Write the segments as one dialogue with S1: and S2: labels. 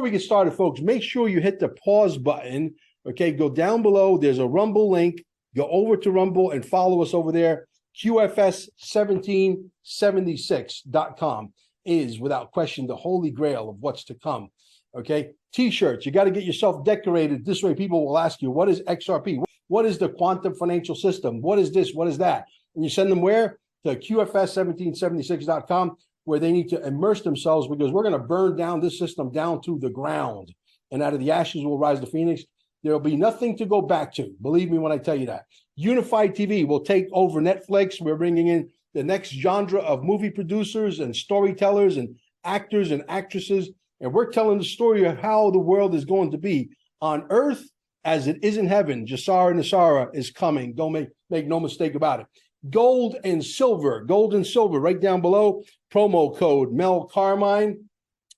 S1: we get started, folks, make sure you hit the pause button. Okay, go down below. There's a Rumble link. Go over to Rumble and follow us over there. QFS1776.com is, without question, the holy grail of what's to come. Okay, T-shirts. You got to get yourself decorated. This way people will ask you, what is XRP? What is the quantum financial system? What is this? What is that? And you send them where? To QFS1776.com, where they need to immerse themselves, because we're going to burn down this system down to the ground. And out of the ashes will rise the phoenix. There'll be nothing to go back to. Believe me when I tell you that. Unified TV will take over Netflix. We're bringing in the next genre of movie producers and storytellers and actors and actresses. And we're telling the story of how the world is going to be on earth as it is in heaven. Jasara Nasara is coming. Don't make no mistake about it. Gold and silver right down below. Promo code Mel Carmine.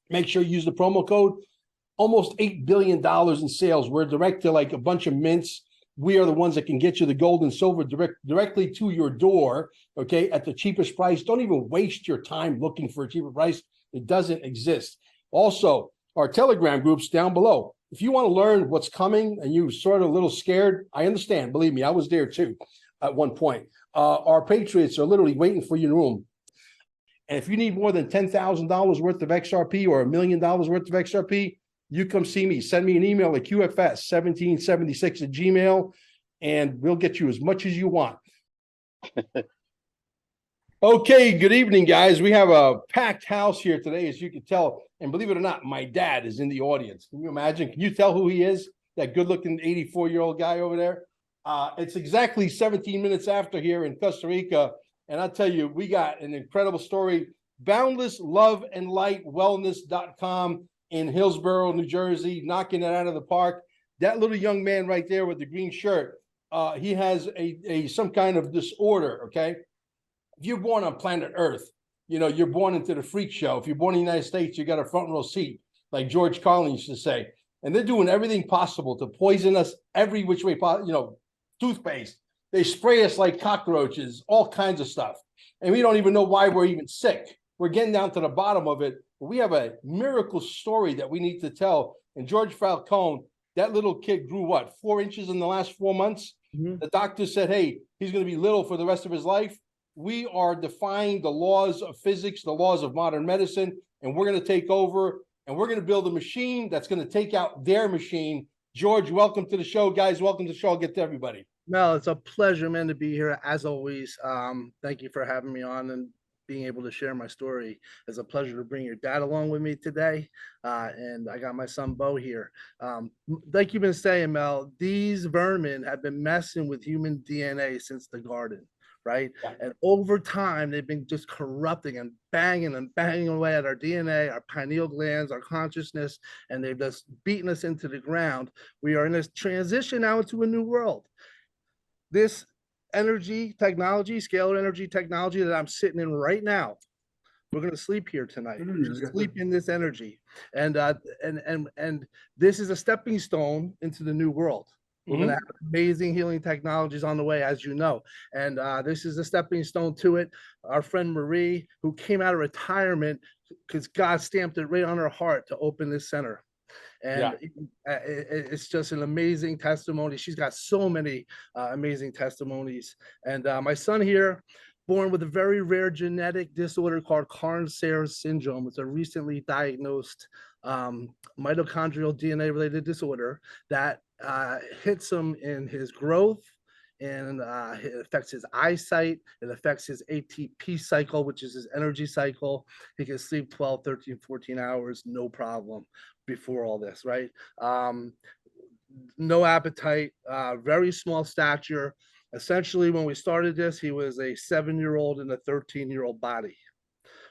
S1: Make sure you use the promo code. Almost $8 billion in sales. We're direct to like a bunch of mints. We are the ones that can get you the gold and silver directly to your door, okay, at the cheapest price. Don't even waste your time looking for a cheaper price. It doesn't exist. Also, our Telegram groups down below. If you want to learn what's coming and you're sort of a little scared, I understand. Believe me, I was there too at one point. Our Patriots are literally waiting for you in the room. And if you need more than $10,000 worth of XRP or $1 million worth of XRP, you come see me. Send me an email at QFS1776@gmail, and we'll get you as much as you want. Okay, good evening, guys. We have a packed house here today, as you can tell. And believe it or not, my dad is in the audience. Can you imagine? Can you tell who he is? That good-looking 84-year-old guy over there? It's exactly 17 minutes after here in Costa Rica. And I'll tell you, we got an incredible story. BoundlessLoveAndLightWellness.com in Hillsborough, New Jersey, knocking it out of the park. That little young man right there with the green shirt, he has some kind of disorder, okay? If you're born on planet Earth, you know, you're born into the freak show. If you're born in the United States, you got a front row seat, like George Carlin used to say. And they're doing everything possible to poison us every which way possible, you know, toothpaste. They spray us like cockroaches, all kinds of stuff. And we don't even know why we're even sick. We're getting down to the bottom of it. We have a miracle story that we need to tell. And George Falcone, that little kid grew what, 4 inches in the last 4 months? Mm-hmm. The doctor said, hey, he's going to be little for the rest of his life. We are defying the laws of physics, the laws of modern medicine, and we're going to take over, and we're going to build a machine that's going to take out their machine. George, welcome to the show, guys. Welcome to the show. I'll get to everybody.
S2: Mel, it's a pleasure, man, to be here as always. Thank you for having me on and being able to share my story. It's a pleasure to bring your dad along with me today. And I got my son, Bo, here. Like you've been saying, Mel, these vermin have been messing with human DNA since the garden, right? Yeah. And over time, they've been just corrupting and banging away at our DNA, our pineal glands, our consciousness, and they've just beaten us into the ground. We are in this transition now into a new world. This energy technology, scalar energy technology that I'm sitting in right now, we're going to sleep here tonight. Sleep in this energy, and this is a stepping stone into the new world. We're going to have amazing healing technologies on the way, as you know, and this is a stepping stone to it. Our friend Marie, who came out of retirement because God stamped it right on her heart to open this center. And it's just an amazing testimony. She's got so many amazing testimonies. And my son here, born with a very rare genetic disorder called Carnes-Sayre syndrome. It's a recently diagnosed mitochondrial DNA-related disorder that hits him in his growth, and it affects his eyesight. It affects his ATP cycle, which is his energy cycle. He can sleep 12, 13, 14 hours, no problem before all this, right? No appetite, very small stature. Essentially, when we started this, he was a 7-year-old in a 13-year-old body,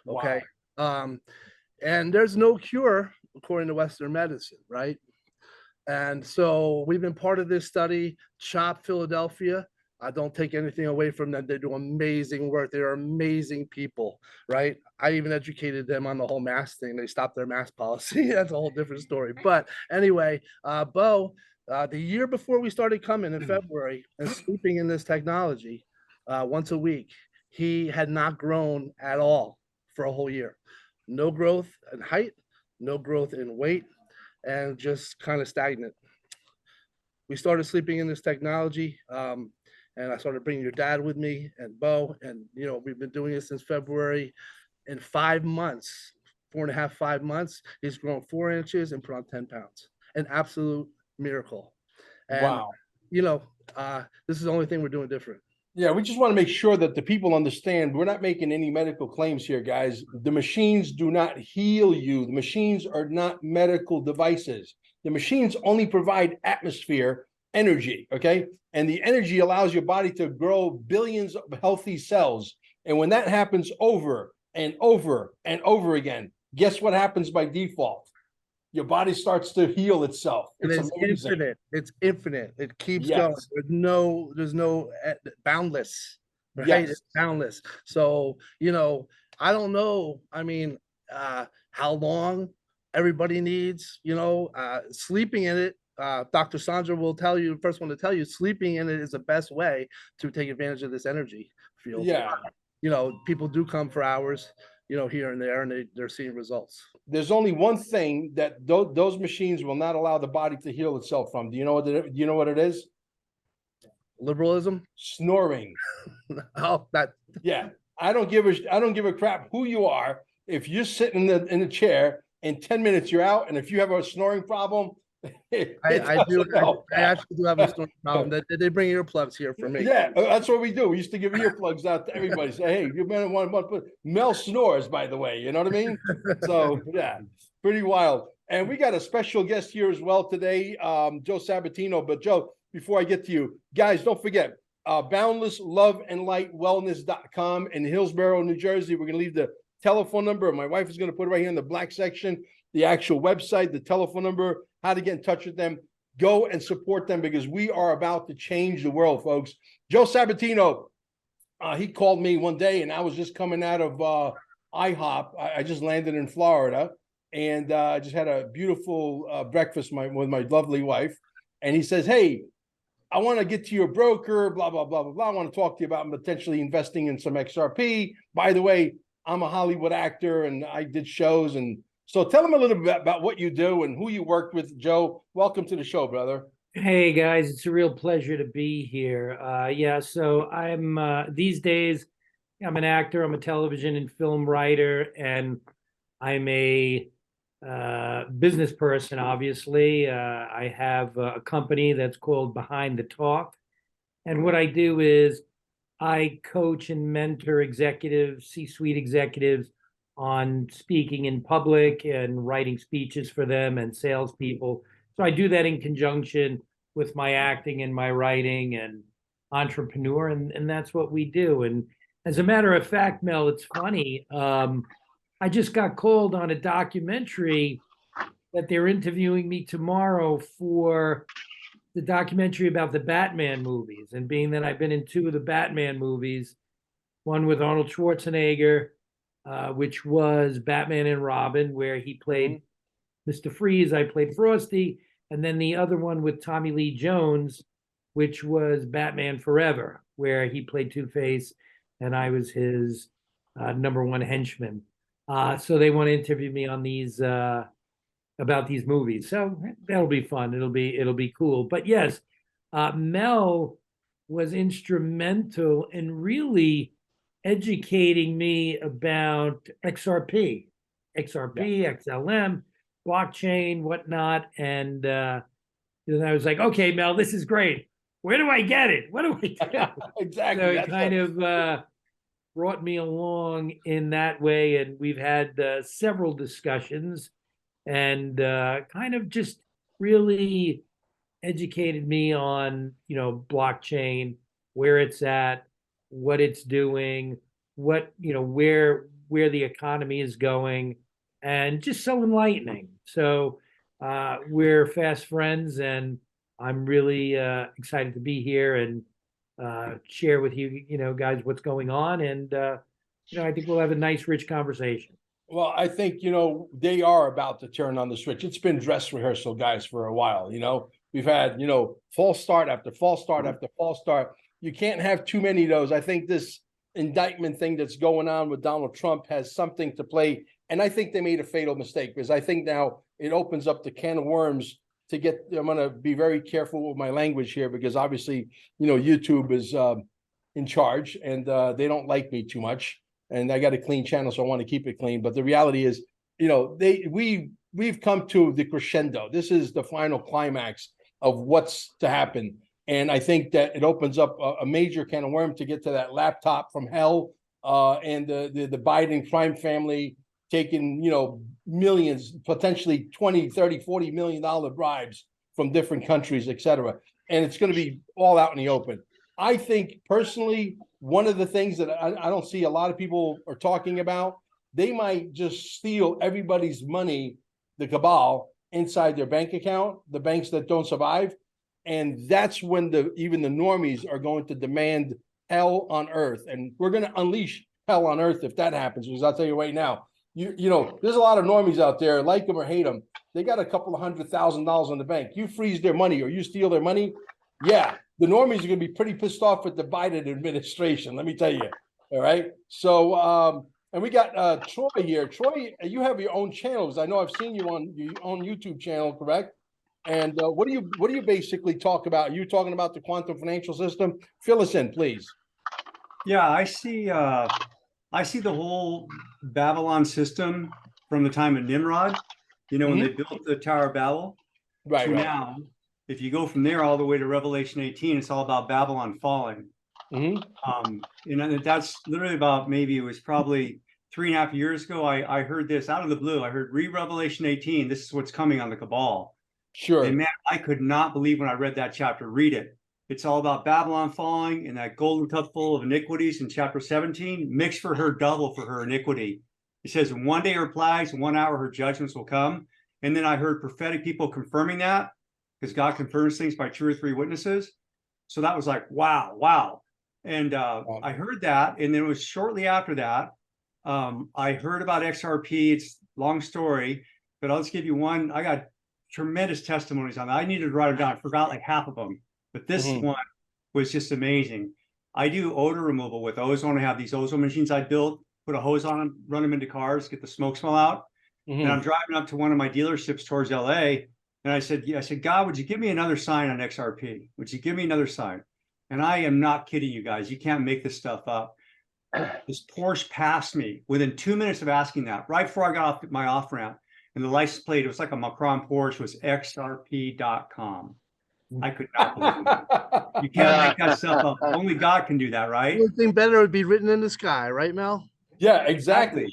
S2: okay? Wow. And there's no cure, according to Western medicine, right? And so we've been part of this study, CHOP Philadelphia. I don't take anything away from them. They do amazing work. They're amazing people, right? I even educated them on the whole mask thing. They stopped their mask policy. That's a whole different story. But anyway, Bo, the year before we started coming in February and sleeping in this technology once a week, he had not grown at all for a whole year. No growth in height, no growth in weight. and just kind of stagnant. We started sleeping in this technology, and I started bringing your dad with me and Bo, and we've been doing it since February. In 5 months, 4.5, 5 months, he's grown 4 inches and put on 10 pounds. An absolute miracle. And
S1: Wow.
S2: this is the only thing we're doing different.
S1: Yeah, we just want to make sure that the people understand we're not making any medical claims here, guys. The machines do not heal you. The machines are not medical devices. The machines only provide atmosphere energy, okay? And the energy allows your body to grow billions of healthy cells. And when that happens over and over and over again, guess what happens by default? Your body starts to heal itself.
S2: And
S1: It's
S2: it's
S1: amazing.
S2: infinite. It's infinite. It keeps going.
S1: Yes.
S2: There's no boundless, right?
S1: Yes.
S2: It's boundless. So, I don't know. I mean, how long everybody needs, sleeping in it. Dr. Sandra will tell you, the first one to tell you, sleeping in it is the best way to take advantage of this energy field.
S1: Yeah.
S2: People do come for hours, here and there, and they're seeing results.
S1: There's only one thing that those machines will not allow the body to heal itself from. Do you know what it is?
S2: Liberalism.
S1: Snoring.
S2: Oh, that.
S1: Yeah. I don't give a crap who you are. If you're sitting in the chair, in 10 minutes you're out. And if you have a snoring problem,
S2: I actually do have a snoring problem. They bring earplugs here for me.
S1: Yeah, that's what we do. We used to give earplugs out to everybody. Say, hey, you better want to put Mel snores, by the way. You know what I mean? So yeah, pretty wild. And we got a special guest here as well today, Joe Sabatino. But Joe, before I get to you, guys, don't forget boundlessloveandlightwellness.com in Hillsborough, New Jersey. We're gonna leave the telephone number. My wife is gonna put it right here in the black section, the actual website, the telephone number, how to get in touch with them. Go and support them because we are about to change the world, folks. Joe Sabatino, he called me one day and I was just coming out of IHOP. I just landed in Florida and I just had a beautiful breakfast with my lovely wife. And he says, hey, I want to get to your broker, blah, blah, blah, blah, blah. I want to talk to you about potentially investing in some XRP. By the way, I'm a Hollywood actor and I did shows. And so tell them a little bit about what you do and who you worked with. Joe, welcome to the show, brother.
S3: Hey guys, it's a real pleasure to be here. So I'm these days I'm an actor, I'm a television and film writer, and I'm a business person, obviously. I have a company that's called Behind the Talk. And what I do is I coach and mentor executives, C-suite executives on speaking in public and writing speeches for them and salespeople. So I do that in conjunction with my acting and my writing and entrepreneur, and that's what we do. And as a matter of fact, Mel, it's funny. I just got called on a documentary that they're interviewing me tomorrow for the documentary about the Batman movies. And being that I've been in two of the Batman movies, one with Arnold Schwarzenegger, which was Batman and Robin, where he played Mr. Freeze, I played Frosty, and then the other one with Tommy Lee Jones, which was Batman Forever, where he played Two-Face, and I was his number one henchman. So they want to interview me on these about these movies. So that'll be fun. It'll be cool. But yes, Mel was instrumental in really educating me about XRP, XLM, blockchain, whatnot. And then I was like, okay, Mel, this is great. Where do I get it? What do I do?
S1: Exactly.
S3: So it kind of brought me along in that way. And we've had several discussions and kind of just really educated me on, blockchain, where it's at, what it's doing, what, where the economy is going, and just so enlightening. So we're fast friends, and I'm really excited to be here and share with you, guys, what's going on. And, I think we'll have a nice, rich conversation.
S1: Well, I think, they are about to turn on the switch. It's been dress rehearsal, guys, for a while. We've had, false start after false start after false start. You can't have too many of those. I think this indictment thing that's going on with Donald Trump has something to play. And I think they made a fatal mistake because I think now it opens up the can of worms to get. I'm going to be very careful with my language here because obviously, YouTube is in charge and they don't like me too much. And I got a clean channel, so I want to keep it clean. But the reality is, we've come to the crescendo. This is the final climax of what's to happen. And I think that it opens up a major can of worms to get to that laptop from hell and the Biden crime family taking, millions, potentially 20, 30, 40 million dollar bribes from different countries, et cetera. And it's going to be all out in the open. I think personally, one of the things that I don't see a lot of people are talking about, they might just steal everybody's money, the cabal, inside their bank account, the banks that don't survive. And that's when even the normies are going to demand hell on earth. And we're going to unleash hell on earth if that happens, because I'll tell you right now, there's a lot of normies out there, like them or hate them. They got a couple of $100,000 in the bank. You freeze their money or you steal their money. Yeah, the normies are going to be pretty pissed off with the Biden administration. Let me tell you. All right. So, and we got Troy here. Troy, you have your own channels. I know I've seen you on your own YouTube channel, correct? And what do you basically talk about? Are you talking about the quantum financial system? Fill us in, please.
S4: Yeah, I see the whole Babylon system from the time of Nimrod, when they built the Tower of Babel.
S1: Right.
S4: Now, if you go from there all the way to Revelation 18, it's all about Babylon falling. That's literally about, maybe it was probably 3.5 years ago. I heard this out of the blue. I heard, read Revelation 18. This is what's coming on the Cabal.
S1: Sure.
S4: And man, I could not believe when I read that chapter. Read it. It's all about Babylon falling and that golden cup full of iniquities in chapter 17, mixed for her, double for her iniquity. It says, in one day her plagues, in 1 hour her judgments will come. And then I heard prophetic people confirming that, because God confirms things by 2 or 3 witnesses. So that was like, wow. And I heard that. And then it was shortly after that, I heard about XRP. It's a long story, but I'll just give you one. I got tremendous testimonies on that. I needed to write them down. I forgot like half of them, but this one was just amazing. I do odor removal with ozone. I have these ozone machines I built, put a hose on them, run them into cars, get the smoke smell out. And I'm driving up to one of my dealerships towards LA. And I said, God, would you give me another sign on XRP? Would you give me another sign? And I am not kidding you guys. You can't make this stuff up. This Porsche passed me within 2 minutes of asking that, right before I got off my off ramp. And the license plate, it was like a Macron Porsche, was XRP.com. I could not believe it. You can't make that stuff up. Only God can do that, right?
S2: The only thing better would be written in the sky, right, Mel?
S1: Yeah, exactly.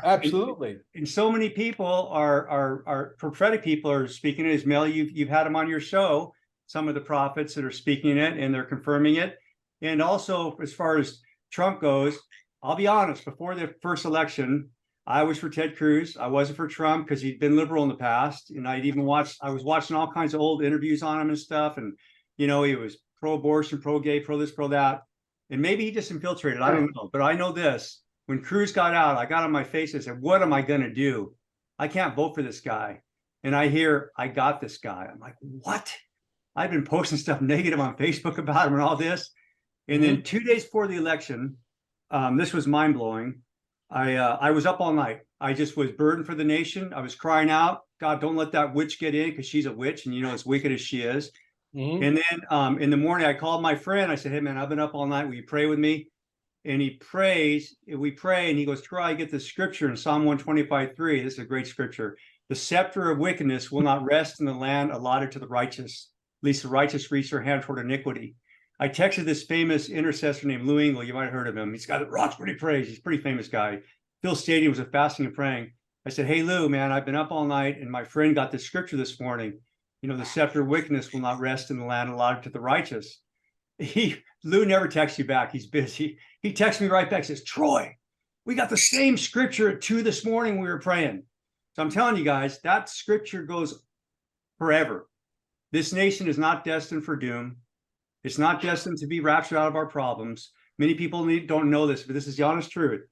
S1: Absolutely.
S4: And so many people are prophetic people are speaking it. As Mel, you've had them on your show, some of the prophets that are speaking it, and they're confirming it. And also, as far as Trump goes, I'll be honest, before the first election, I was for Ted Cruz. I wasn't for Trump because he'd been liberal in the past. And I was watching all kinds of old interviews on him and stuff. And, he was pro-abortion, pro-gay, pro this, pro that. And maybe he just infiltrated. I don't know. But I know this. When Cruz got out, I got on my face and said, what am I going to do? I can't vote for this guy. And I hear, I got this guy. I'm like, what? I've been posting stuff negative on Facebook about him and all this. And then 2 days before the election, this was mind blowing. I was up all night. I just was burdened for the nation. I was crying out, God, don't let that witch get in, because she's a witch, and as wicked as she is. And then in the morning, I called my friend. I said, hey, man, I've been up all night. Will you pray with me? And he prays. We pray, and he goes, Troy, I get the scripture in Psalm 125:3. This is a great scripture. The scepter of wickedness will not rest in the land allotted to the righteous, lest the righteous reach their hand toward iniquity. I texted this famous intercessor named Lou Engle. You might have heard of him. He's got rocks pretty praise. He's a pretty famous guy. Phil Stadium was a fasting and praying. I said, hey, Lou, man, I've been up all night, and my friend got this scripture this morning. The scepter of wickedness will not rest in the land allotted to the righteous. Lou never texts you back. He's busy. He texts me right back, says, Troy, we got the same scripture at 2 this morning. We were praying. So I'm telling you guys, that scripture goes forever. This nation is not destined for doom. It's not destined to be raptured out of our problems. Many people don't know this, but this is the honest truth.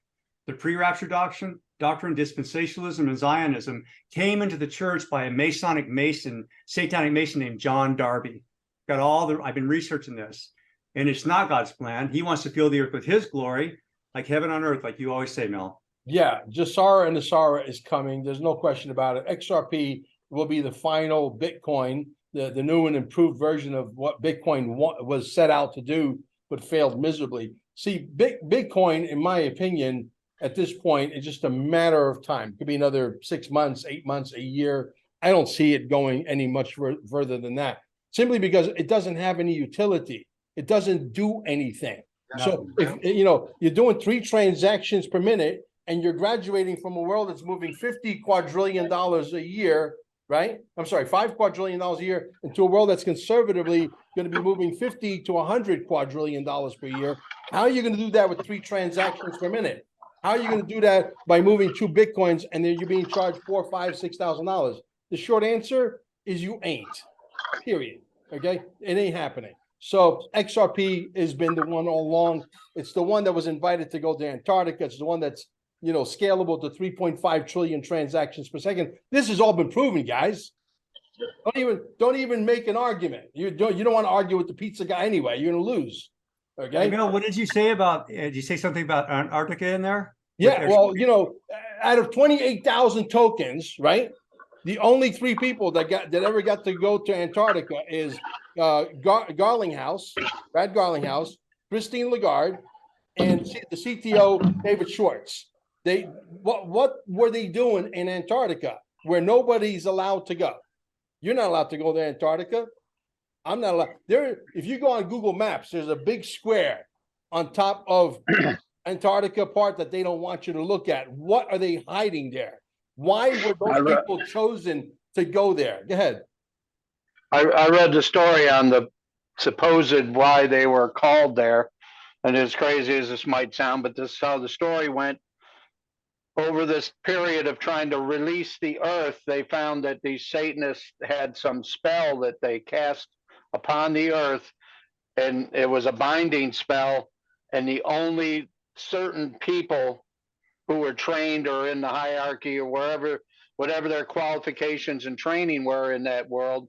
S4: The pre-rapture doctrine, dispensationalism, and Zionism came into the church by a satanic mason named John Darby. I've been researching this, and it's not God's plan. He wants to fill the earth with his glory, like heaven on earth, like you always say, Mel.
S1: Yeah, Jasara and Asara is coming. There's no question about it. XRP will be the final Bitcoin, the new and improved version of what Bitcoin was set out to do, but failed miserably. See, Bitcoin, in my opinion, at this point, is just a matter of time. It could be another 6 months, 8 months, a year. I don't see it going any much further than that, simply because it doesn't have any utility. It doesn't do anything. So if you're doing 3 transactions per minute, and you're graduating from a world that's moving $50 quadrillion a year, right? I'm sorry, $5 quadrillion a year, into a world that's conservatively going to be moving 50 to 100 quadrillion dollars per year. How are you going to do that with 3 transactions per minute? How are you going to do that by moving 2 Bitcoins and then you're being charged $4,000, $5,000, $6,000? The short answer is you ain't. Period. Okay, it ain't happening. So XRP has been the one all along. It's the one that was invited to go to Antarctica. It's the one that's scalable to 3.5 trillion transactions per second. This has all been proven, guys. Don't even make an argument. You don't want to argue with the pizza guy anyway. You're gonna lose. Okay.
S4: Hey, Mel, what did you say about? Did you say something about Antarctica in there?
S1: Yeah. Well, out of 28,000 tokens, right? The only 3 people that ever got to go to Antarctica is Garlinghouse, Brad Garlinghouse, Christine Lagarde, and the CTO David Schwartz. What were they doing in Antarctica where nobody's allowed to go? You're not allowed to go to Antarctica. I'm not allowed. If you go on Google Maps, there's a big square on top of Antarctica part that they don't want you to look at. What are they hiding there? Why were those people chosen to go there? Go ahead.
S5: I read the story on the supposed why they were called there. And as crazy as this might sound, but this is how the story went. Over this period of trying to release the earth, they found that these Satanists had some spell that they cast upon the earth, and it was a binding spell. And the only certain people who were trained or in the hierarchy or whatever their qualifications and training were in that world,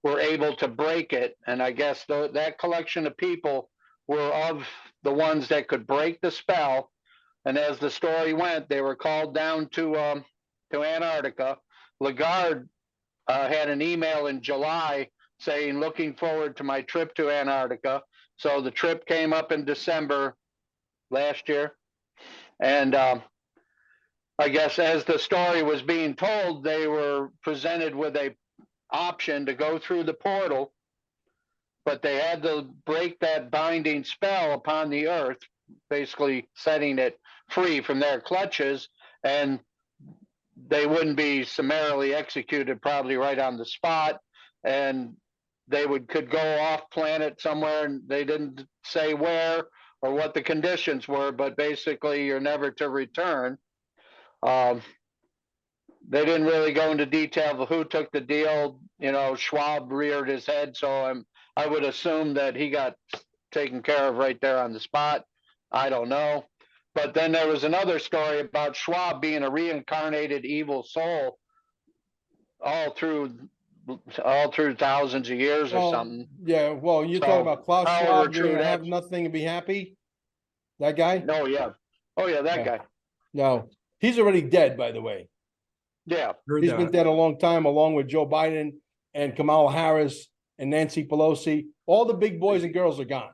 S5: were able to break it. And I guess that collection of people were of the ones that could break the spell. And as the story went, they were called down to Antarctica. Lagarde had an email in July saying, looking forward to my trip to Antarctica. So the trip came up in December last year. And I guess as the story was being told, they were presented with a option to go through the portal, but they had to break that binding spell upon the earth, basically setting it free from their clutches, and they wouldn't be summarily executed probably right on the spot, and they could go off planet somewhere, and they didn't say where or what the conditions were, but basically you're never to return. They didn't really go into detail of who took the deal. Schwab reared his head, so I would assume that he got taken care of right there on the spot. I don't know. But then there was another story about Schwab being a reincarnated evil soul all through thousands of years or something.
S1: Yeah, well, you're talking about Klaus Schwab, you're gonna have nothing and be happy? That guy?
S5: No, yeah. Oh, yeah, that guy.
S1: No, he's already dead, by the way.
S5: Yeah.
S1: He's been dead a long time, along with Joe Biden and Kamala Harris and Nancy Pelosi. All the big boys and girls are gone.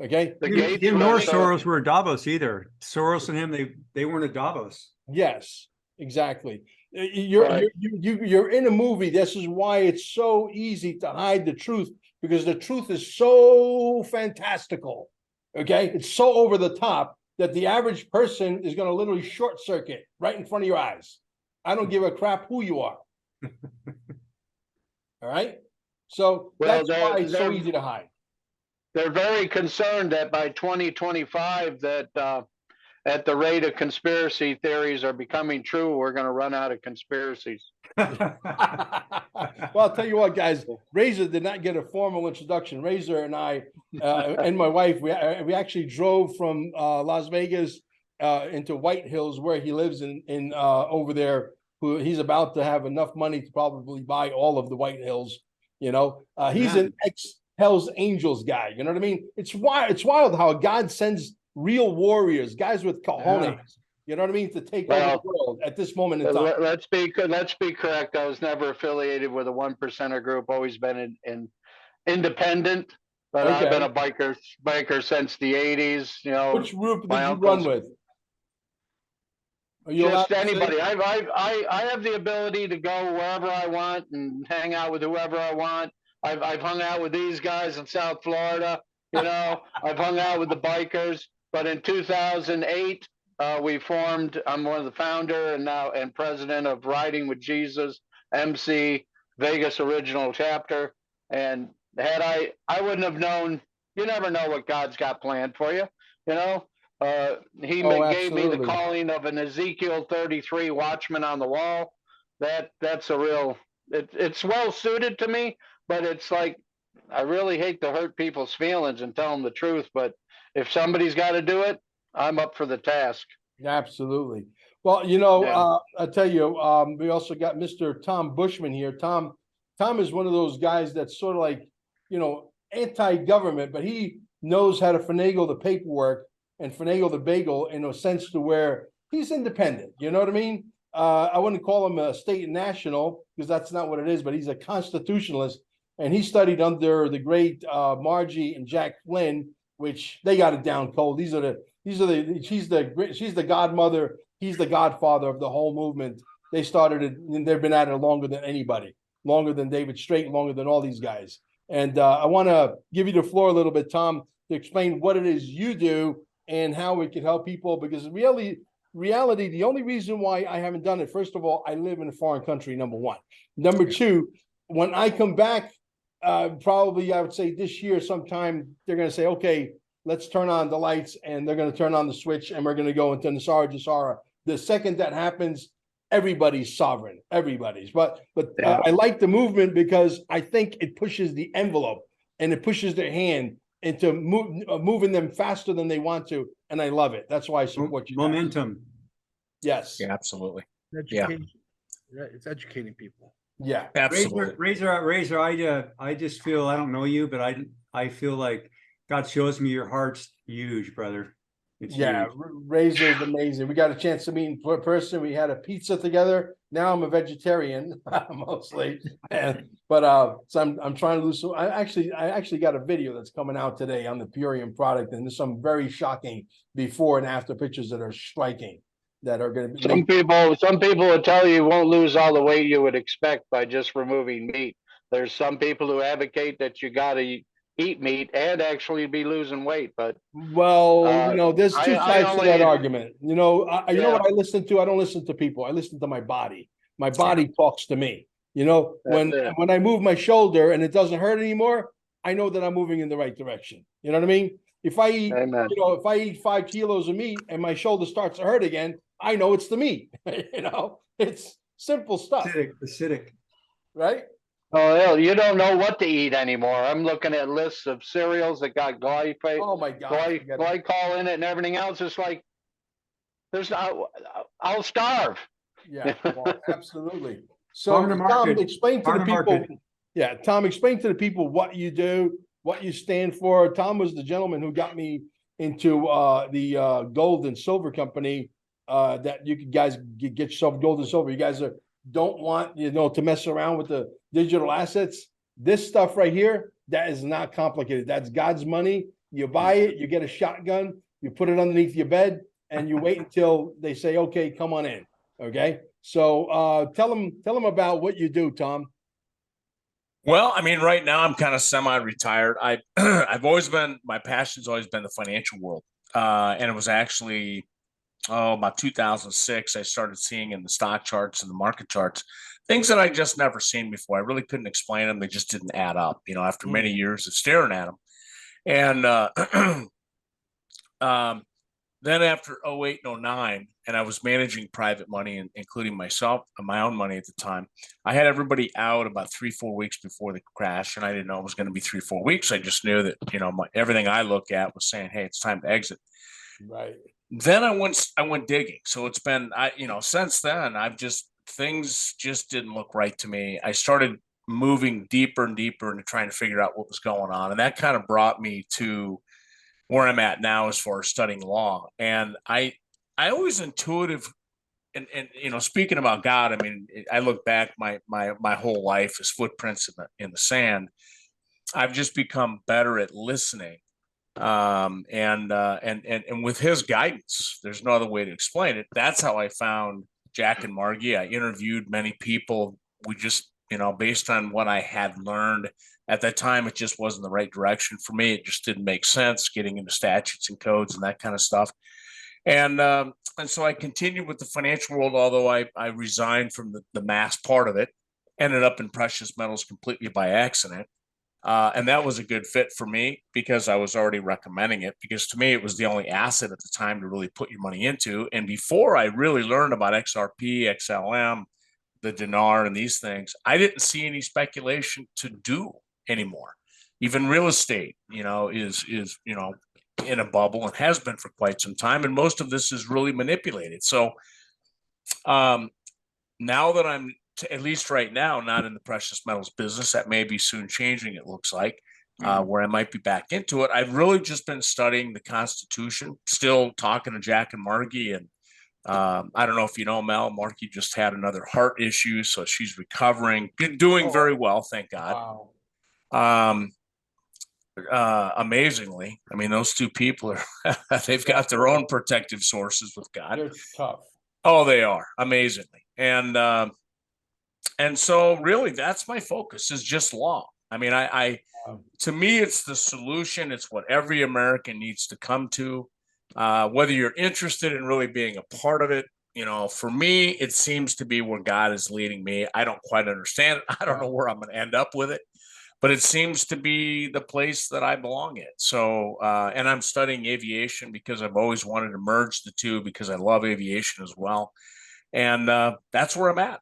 S1: Okay.
S4: Even nor Soros were at Davos either. Soros and him, they weren't at Davos.
S1: Yes, exactly. You're in a movie. This is why it's so easy to hide the truth, because the truth is so fantastical. Okay, it's so over the top that the average person is going to literally short circuit right in front of your eyes. I don't give a crap who you are. All right. So that's why it's so easy to hide.
S5: They're very concerned that by 2025, that at the rate of conspiracy theories are becoming true, we're going to run out of conspiracies.
S1: Well, I'll tell you what, guys. Razor did not get a formal introduction. Razor and I and my wife, we actually drove from Las Vegas into White Hills, where he lives in over there. Who he's about to have enough money to probably buy all of the White Hills. He's an ex-Hell's Angels guy. You know what I mean? It's wild how God sends real warriors, guys with cojones, You know what I mean? To take over
S5: Well,
S1: the world at this moment in time.
S5: let's be correct. I was never affiliated with a one percenter group. Always been in independent. But I've been
S1: Okay.
S5: a biker since the '80s. You know,
S1: Which group
S5: my
S1: did you run
S5: uncles.
S1: with? Are you allowed
S5: Just
S1: to say?
S5: anybody. I have the ability to go wherever I want and hang out with whoever I want. I've hung out with these guys in South Florida. You know, I've hung out with the bikers. But in 2008, we formed. I'm one of the founder and president of Riding with Jesus MC Vegas Original Chapter. And had I wouldn't have known. You never know what God's got planned for you. You know, he
S1: Oh,
S5: gave me the
S1: absolutely.
S5: calling of an Ezekiel 33 watchman on the wall. That's a real. It's well suited to me, but it's like I really hate to hurt people's feelings and tell them the truth. But if somebody's got to do it, I'm up for the task.
S1: Absolutely. Well, you know,
S5: Yeah.
S1: I tell you, we also got Mr. Tom Bushman here. Tom is one of those guys that's sort of like, you know, anti-government, but he knows how to finagle the paperwork and finagle the bagel in a sense to where he's independent. You know what I mean? I wouldn't call him a state and national because that's not what it is, but he's a constitutionalist, and he studied under the great Margie and Jack Flynn, which they got it down cold. She's the godmother. He's the godfather of the whole movement. They started it, and they've been at it longer than anybody, longer than David Straight, longer than all these guys. And I want to give you the floor a little bit, Tom, to explain what it is you do and how we can help people. Because reality, the only reason why I haven't done it, first of all, I live in a foreign country, number one. Number two, when I come back, probably I would say this year sometime, they're going to say, okay, let's turn on the lights, and they're going to turn on the switch, and we're going to go into Nasara Jasara. The second that happens, everybody's sovereign, everybody's. But
S5: Yeah.
S1: I like the movement because I think it pushes the envelope and it pushes their hand into moving them faster than they want to, and I love it. That's why I support you guys.
S4: Momentum.
S1: Yes.
S6: Yeah, absolutely.
S2: Education. Yeah, it's educating people.
S1: Yeah.
S6: Absolutely.
S4: Razor. I just feel, I don't know you, but I feel like God shows me your heart's huge, brother. It's
S1: Yeah,
S4: huge.
S1: Razor is amazing. We got a chance to meet in person. We had a pizza together. Now I'm a vegetarian mostly, but so I'm trying to lose. So I actually got a video that's coming out today on the Purium product, and there's some very shocking before and after pictures that are striking that are going to be.
S5: Some people will tell you won't lose all the weight you would expect by just removing meat. There's some people who advocate that you got to eat meat and actually be losing weight, but
S1: Well, you know, there's two
S5: I
S1: sides to that
S5: only-
S1: argument. You know, you know
S5: Yeah.
S1: what I listen to? I don't listen to people. I listen to my body. My body talks to me. You know,
S5: That's it.
S1: when I move my shoulder and it doesn't hurt anymore, I know that I'm moving in the right direction. You know what I mean? If I eat,
S5: Amen.
S1: you know, if I eat 5 kilos of meat and my shoulder starts to hurt again, I know it's the meat. You know, it's simple stuff,
S4: Acidic.
S1: right?
S5: Oh, hell, you don't know what to eat anymore. I'm looking at lists of cereals that got glyphosate,
S1: Oh my God. forget it.
S5: glycol in it and everything else. It's like, I'll starve.
S1: Yeah, well, absolutely. So
S4: Farm to
S1: Tom,
S4: market.
S1: explain to
S4: Farm
S1: the
S4: to
S1: people.
S4: market.
S1: Yeah, Tom, explain to the people what you do, what you stand for. Tom was the gentleman who got me into the gold and silver company that you guys get yourself gold and silver. You guys don't want, you know, to mess around with the digital assets. This stuff right here, that is not complicated. That's God's money. You buy it, you get a shotgun, you put it underneath your bed, and you wait until they say, okay, come on in. Okay. So tell them about what you do, Tom.
S6: Well, I mean, right now I'm kind of semi-retired. I've always been, my passion's always been the financial world. And it was actually, about 2006, I started seeing in the stock charts and the market charts, things that I just never seen before. I really couldn't explain them. They just didn't add up, you know, after many years of staring at them. And then after 08 and 09, and I was managing private money, including myself and my own money at the time, I had everybody out about 3-4 weeks before the crash, and I didn't know it was going to be 3-4 weeks. I just knew that, you know, everything I look at was saying, hey, it's time to exit.
S1: Right.
S6: Then I went digging. So it's been, since then, things just didn't look right to me. I started moving deeper and deeper into trying to figure out what was going on. And that kind of brought me to where I'm at now as far as studying law. And I I always intuitive, and speaking about God, I mean, I look back my whole life as footprints in the sand. I've just become better at listening, and with his guidance, there's no other way to explain it. That's how I found Jack and Margie. I interviewed many people. We just, based on what I had learned at that time, it just wasn't the right direction for me. It just didn't make sense getting into statutes and codes and that kind of stuff. And so I continued with the financial world, although I resigned from the mass part of it, ended up in precious metals completely by accident. And that was a good fit for me because I was already recommending it, because to me, it was the only asset at the time to really put your money into. And before I really learned about XRP, XLM, the dinar and these things, I didn't see any speculation to do anymore. Even real estate, is in a bubble and has been for quite some time. And most of this is really manipulated. So now that I'm, at least right now, not in the precious metals business, that may be soon changing, it looks like, where I might be back into it. I've really just been studying the Constitution, still talking to Jack and Margie. And I don't know if you know, Mel, Margie just had another heart issue, so she's recovering, doing very well, thank God. Wow. Amazingly, I mean, those two people are they've got their own protective sources with God.
S1: They're tough.
S6: Oh, they are, amazingly. And so really that's my focus, is just law. I mean, to me, it's the solution. It's what every American needs to come to, whether you're interested in really being a part of it. For me, it seems to be where God is leading me. I don't quite understand it. I don't know where I'm going to end up with it, but it seems to be the place that I belong in. So, and I'm studying aviation because I've always wanted to merge the two, because I love aviation as well. And that's where I'm at.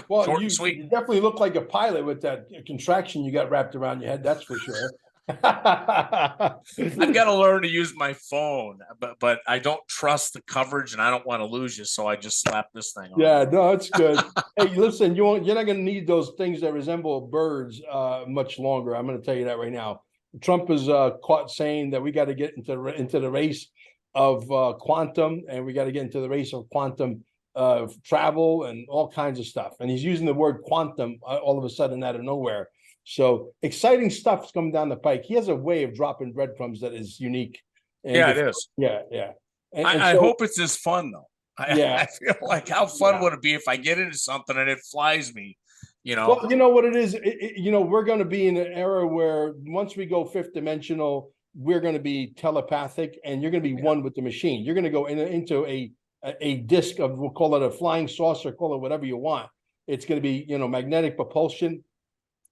S1: Well, you definitely look like a pilot with that contraction you got wrapped around your head. That's for sure.
S6: I've got to learn to use my phone, but I don't trust the coverage, and I don't want to lose you, so I just slap this thing on.
S1: Yeah, no, it's good. Hey, listen, you're not going to need those things that resemble birds much longer. I'm going to tell you that right now. Trump is caught saying that we got to get into the race of quantum, and we got to get into the race of quantum travel and all kinds of stuff. And he's using the word quantum all of a sudden out of nowhere. So exciting stuff's coming down the pike. He has a way of dropping breadcrumbs that is unique. And
S6: yeah, it is.
S1: Yeah, yeah.
S6: I hope it's as fun though.
S1: I
S6: feel like how fun would it be if I get into something and it flies me,
S1: Well, you know what it is? We're going to be in an era where once we go fifth dimensional, we're going to be telepathic, and you're going to be one with the machine. You're going to go into a disc of, we'll call it a flying saucer, call it whatever you want. It's going to be, magnetic propulsion.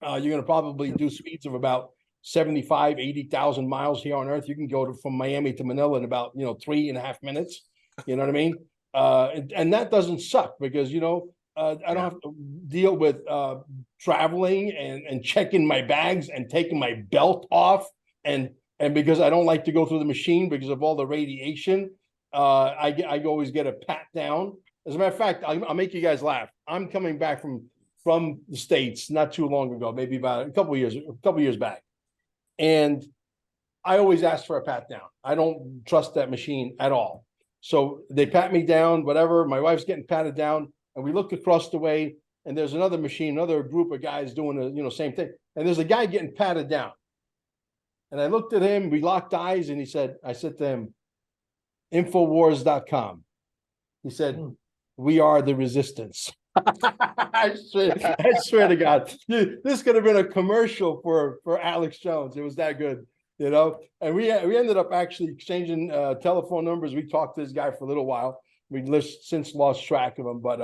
S1: You're going to probably do speeds of about 80,000 miles here on Earth. You can go from Miami to Manila in about, 3.5 minutes. You know what I mean? And that doesn't suck because, I don't have to deal with traveling and checking my bags and taking my belt off. And because I don't like to go through the machine because of all the radiation, I always get a pat down. As a matter of fact, I'll make you guys laugh. I'm coming back from the States not too long ago, maybe about a couple years back. And I always ask for a pat down. I don't trust that machine at all. So they pat me down, whatever. My wife's getting patted down, and we looked across the way, and there's another machine, another group of guys doing the same thing. And there's a guy getting patted down. And I looked at him, we locked eyes, and I said to him, Infowars.com. He said, "We are the resistance." I swear to God, this could have been a commercial for Alex Jones. It was that good, And we ended up actually exchanging telephone numbers. We talked to this guy for a little while. We since lost track of him, but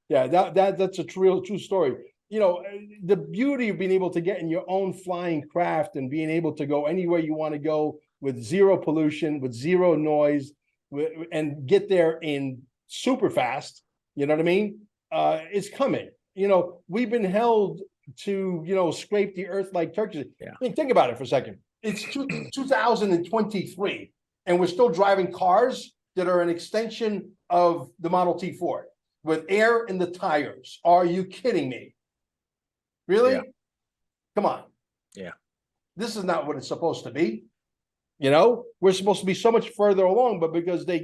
S1: that's a true story. The beauty of being able to get in your own flying craft and being able to go anywhere you want to go with zero pollution, with zero noise, and get there in super fast. You know what I mean? It's coming. We've been held to, scrape the earth like turkeys.
S6: Yeah.
S1: I mean, think about it for a second. It's 2023, and we're still driving cars that are an extension of the Model T Ford with air in the tires. Are you kidding me? Really?
S6: Yeah.
S1: Come on.
S6: Yeah.
S1: This is not what it's supposed to be. We're supposed to be so much further along, but because they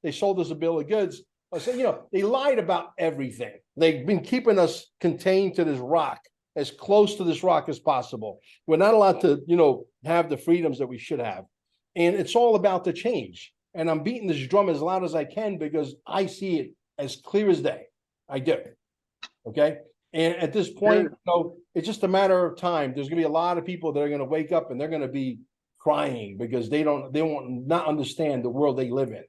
S1: They sold us a bill of goods. I said, they lied about everything. They've been keeping us contained to this rock, as close to this rock as possible. We're not allowed to, have the freedoms that we should have. And it's all about the change. And I'm beating this drum as loud as I can because I see it as clear as day. I do. Okay. And at this point, it's just a matter of time. There's going to be a lot of people that are going to wake up and they're going to be crying because they won't not understand the world they live in.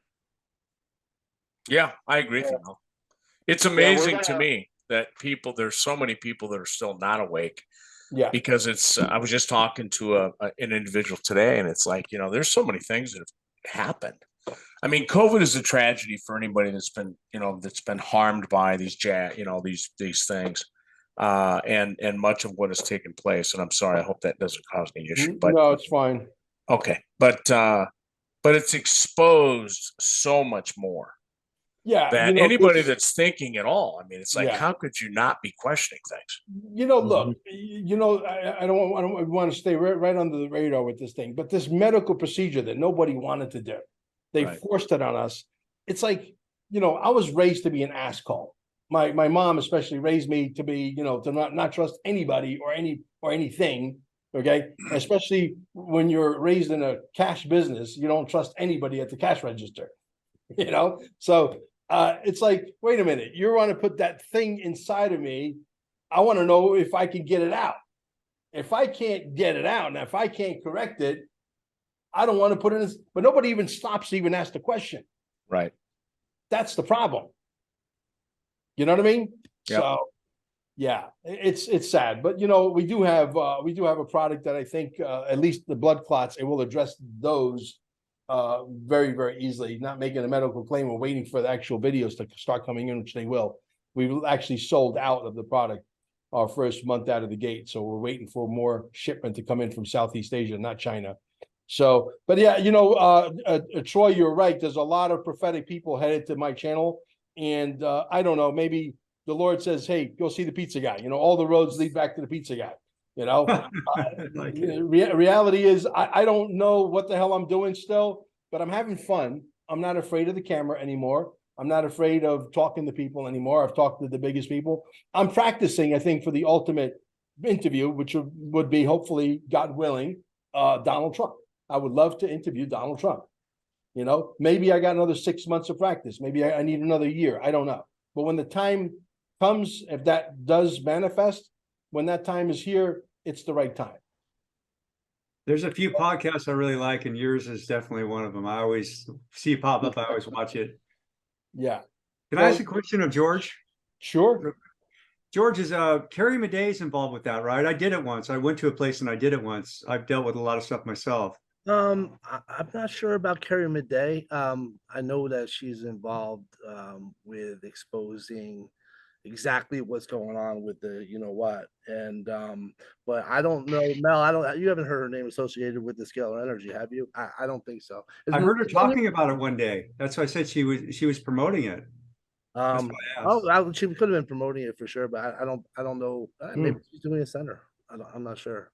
S6: Yeah, I agree with you, Mel. It's amazing to me that there's so many people that are still not awake.
S1: Yeah.
S6: Because I was just talking to an individual today, and it's like, there's so many things that have happened. I mean, COVID is a tragedy for anybody that's been harmed by these these things, and much of what has taken place. And I'm sorry, I hope that doesn't cause any issue. But
S1: no, it's fine.
S6: Okay, but it's exposed so much more.
S1: Yeah,
S6: That anybody that's thinking at all, I mean, it's like,
S1: Yeah.
S6: how could you not be questioning things?
S1: Look, I don't want to stay right under the radar with this thing, but this medical procedure that nobody wanted to do, they
S6: Right.
S1: forced it on us. It's like, I was raised to be an asshole. My mom especially raised me to be, to not trust anybody or anything. Okay, especially when you're raised in a cash business, you don't trust anybody at the cash register. So it's like, wait a minute, you want to put that thing inside of me. I want to know if I can get it out. If I can't get it out, and if I can't correct it, I don't want to put it in. But nobody even stops to even ask the question.
S6: Right.
S1: That's the problem. You know what I mean?
S6: Yep.
S1: So, yeah, it's sad, but we do have a product that I think at least the blood clots, it will address those very, very easily. Not making a medical claim. We're waiting for the actual videos to start coming in, which they will. We actually sold out of the product our first month out of the gate, so we're waiting for more shipment to come in from Southeast Asia, not China. So, but yeah, Troy, you're right. There's a lot of prophetic people headed to my channel, and I don't know, maybe the Lord says, "Hey, go see the pizza guy." All the roads lead back to the pizza guy. Reality is, I don't know what the hell I'm doing still, but I'm having fun. I'm not afraid of the camera anymore. I'm not afraid of talking to people anymore. I've talked to the biggest people. I'm practicing, I think, for the ultimate interview, which would be, hopefully, God willing, Donald Trump. I would love to interview Donald Trump. Maybe I got another 6 months of practice. Maybe I need another year. I don't know. But when the time comes, if that does manifest, when that time is here, it's the right time.
S4: There's a few podcasts I really like, and yours is definitely one of them. I always see it pop up. I always watch it.
S1: Yeah.
S4: Can I ask a question of George?
S1: Sure.
S4: George, is Carrie Madej's involved with that, right? I did it once. I went to a place and I did it once. I've dealt with a lot of stuff myself.
S2: I'm not sure about Carrie Madej. I know that she's involved with exposing exactly what's going on with the what, and but I don't know, Mel. You haven't heard her name associated with the scalar energy, have you? I don't think so.
S4: I heard her talking about it one day. That's why I said she was promoting it.
S2: She could have been promoting it for sure, but I don't know. Maybe she's doing a center. I'm not sure.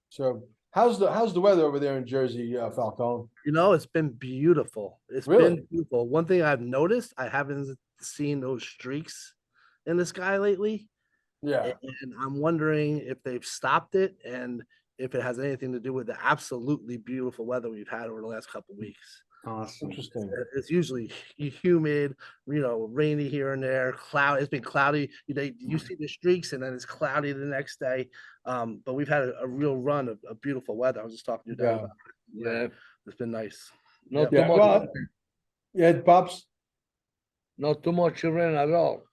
S1: So how's the weather over there in Jersey, Falcone?
S2: It's been beautiful. It's
S1: Really?
S2: been beautiful. One thing I've noticed, I haven't seen those streaks in the sky lately.
S1: Yeah.
S2: And I'm wondering if they've stopped it and if it has anything to do with the absolutely beautiful weather we've had over the last couple of weeks.
S4: Awesome.
S1: Interesting.
S2: It's usually humid, rainy here and there, cloud. It's been cloudy. You see the streaks and then it's cloudy the next day. But we've had a real run of beautiful weather. I was just talking to you about it. Yeah, it's been nice.
S7: Not
S1: Yeah.
S7: too much,
S1: Yeah, Pops.
S7: not too much rain at all.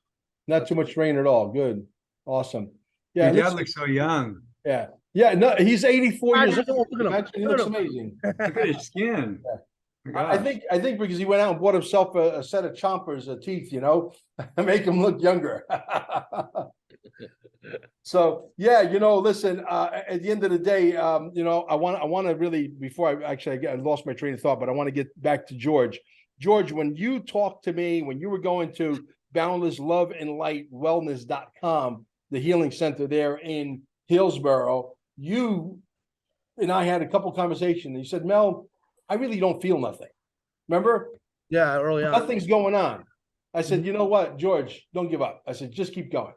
S1: Not too much rain at all. Good. Awesome. Yeah.
S4: Your dad
S1: listen-
S4: looks so young.
S1: Yeah. Yeah. No, he's 84 years
S2: Look at
S1: old.
S2: him.
S1: Imagine, he
S2: Look
S1: looks
S2: at him.
S1: amazing.
S4: Look at his skin. My
S1: I
S4: gosh.
S1: think because he went out and bought himself a set of chompers of teeth, make him look younger. So yeah, listen, at the end of the day, I want to really, before I lost my train of thought, but I want to get back to George. George, when you talked to me, when you were going to boundlessloveandlightwellness.com, the healing center there in Hillsborough, you and I had a couple conversations. And you said, Mel, I really don't feel nothing. Remember?
S2: Yeah, early on.
S1: Nothing's going on. I
S2: Mm-hmm.
S1: said, you know what, George, don't give up. I said, just keep going.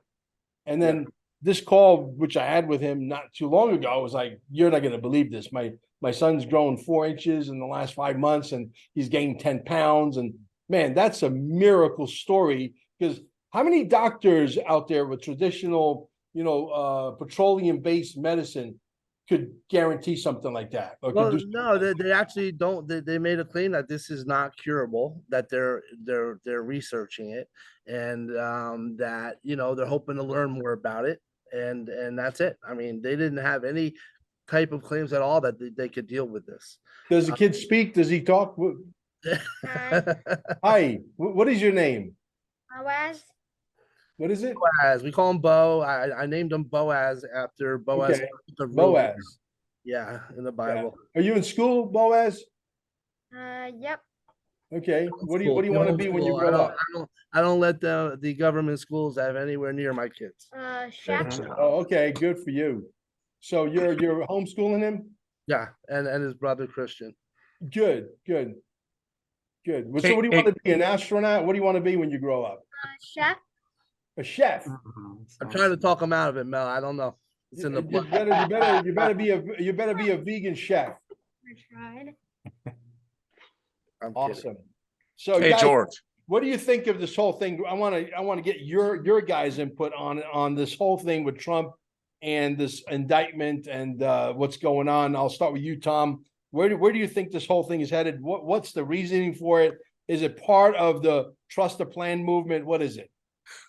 S1: And then this call, which I had with him not too long ago, was like, you're not going to believe this. My son's grown 4 inches in the last 5 months, and he's gained 10 pounds. And man, that's a miracle story, because how many doctors out there with traditional, petroleum-based medicine could guarantee something like that? Or
S2: Well,
S1: could do
S2: no, they actually don't. They made a claim that this is not curable. That they're researching it, and that they're hoping to learn more about it, and that's it. I mean, they didn't have any type of claims at all that they could deal with this.
S1: Does the kid speak? Does he talk? Hi, what is your name?
S8: Boaz.
S1: What is it?
S2: Boaz, we call him Bo. I named him Boaz after Boaz.
S1: Okay.
S2: the road.
S1: Boaz.
S2: Yeah, in the
S1: Yeah.
S2: Bible.
S1: Are you in school, Boaz?
S8: Yep.
S1: Okay. What do you
S2: School,
S1: want to be when you
S2: homeschool.
S1: grow up?
S2: I don't let the government schools have anywhere near my kids.
S8: Chef.
S1: Oh, okay. Good for you. So you're homeschooling him?
S2: Yeah, and his brother Christian.
S1: Good. So what do
S6: Hey,
S1: you want to be? An astronaut? What do you want to be when you grow up?
S8: Chef.
S1: A chef.
S2: I'm trying to talk him out of it, Mel. I don't know. It's in the
S1: You
S2: blood.
S1: better be a vegan chef.
S8: I tried.
S2: I'm kidding.
S1: Awesome. So
S6: Hey,
S1: guys,
S6: George.
S1: what do you think of this whole thing? I want to get your guys' input on this whole thing with Trump and this indictment and what's going on. I'll start with you, Tom. Where do you think this whole thing is headed? What's the reasoning for it? Is it part of the trust the plan movement? What is it?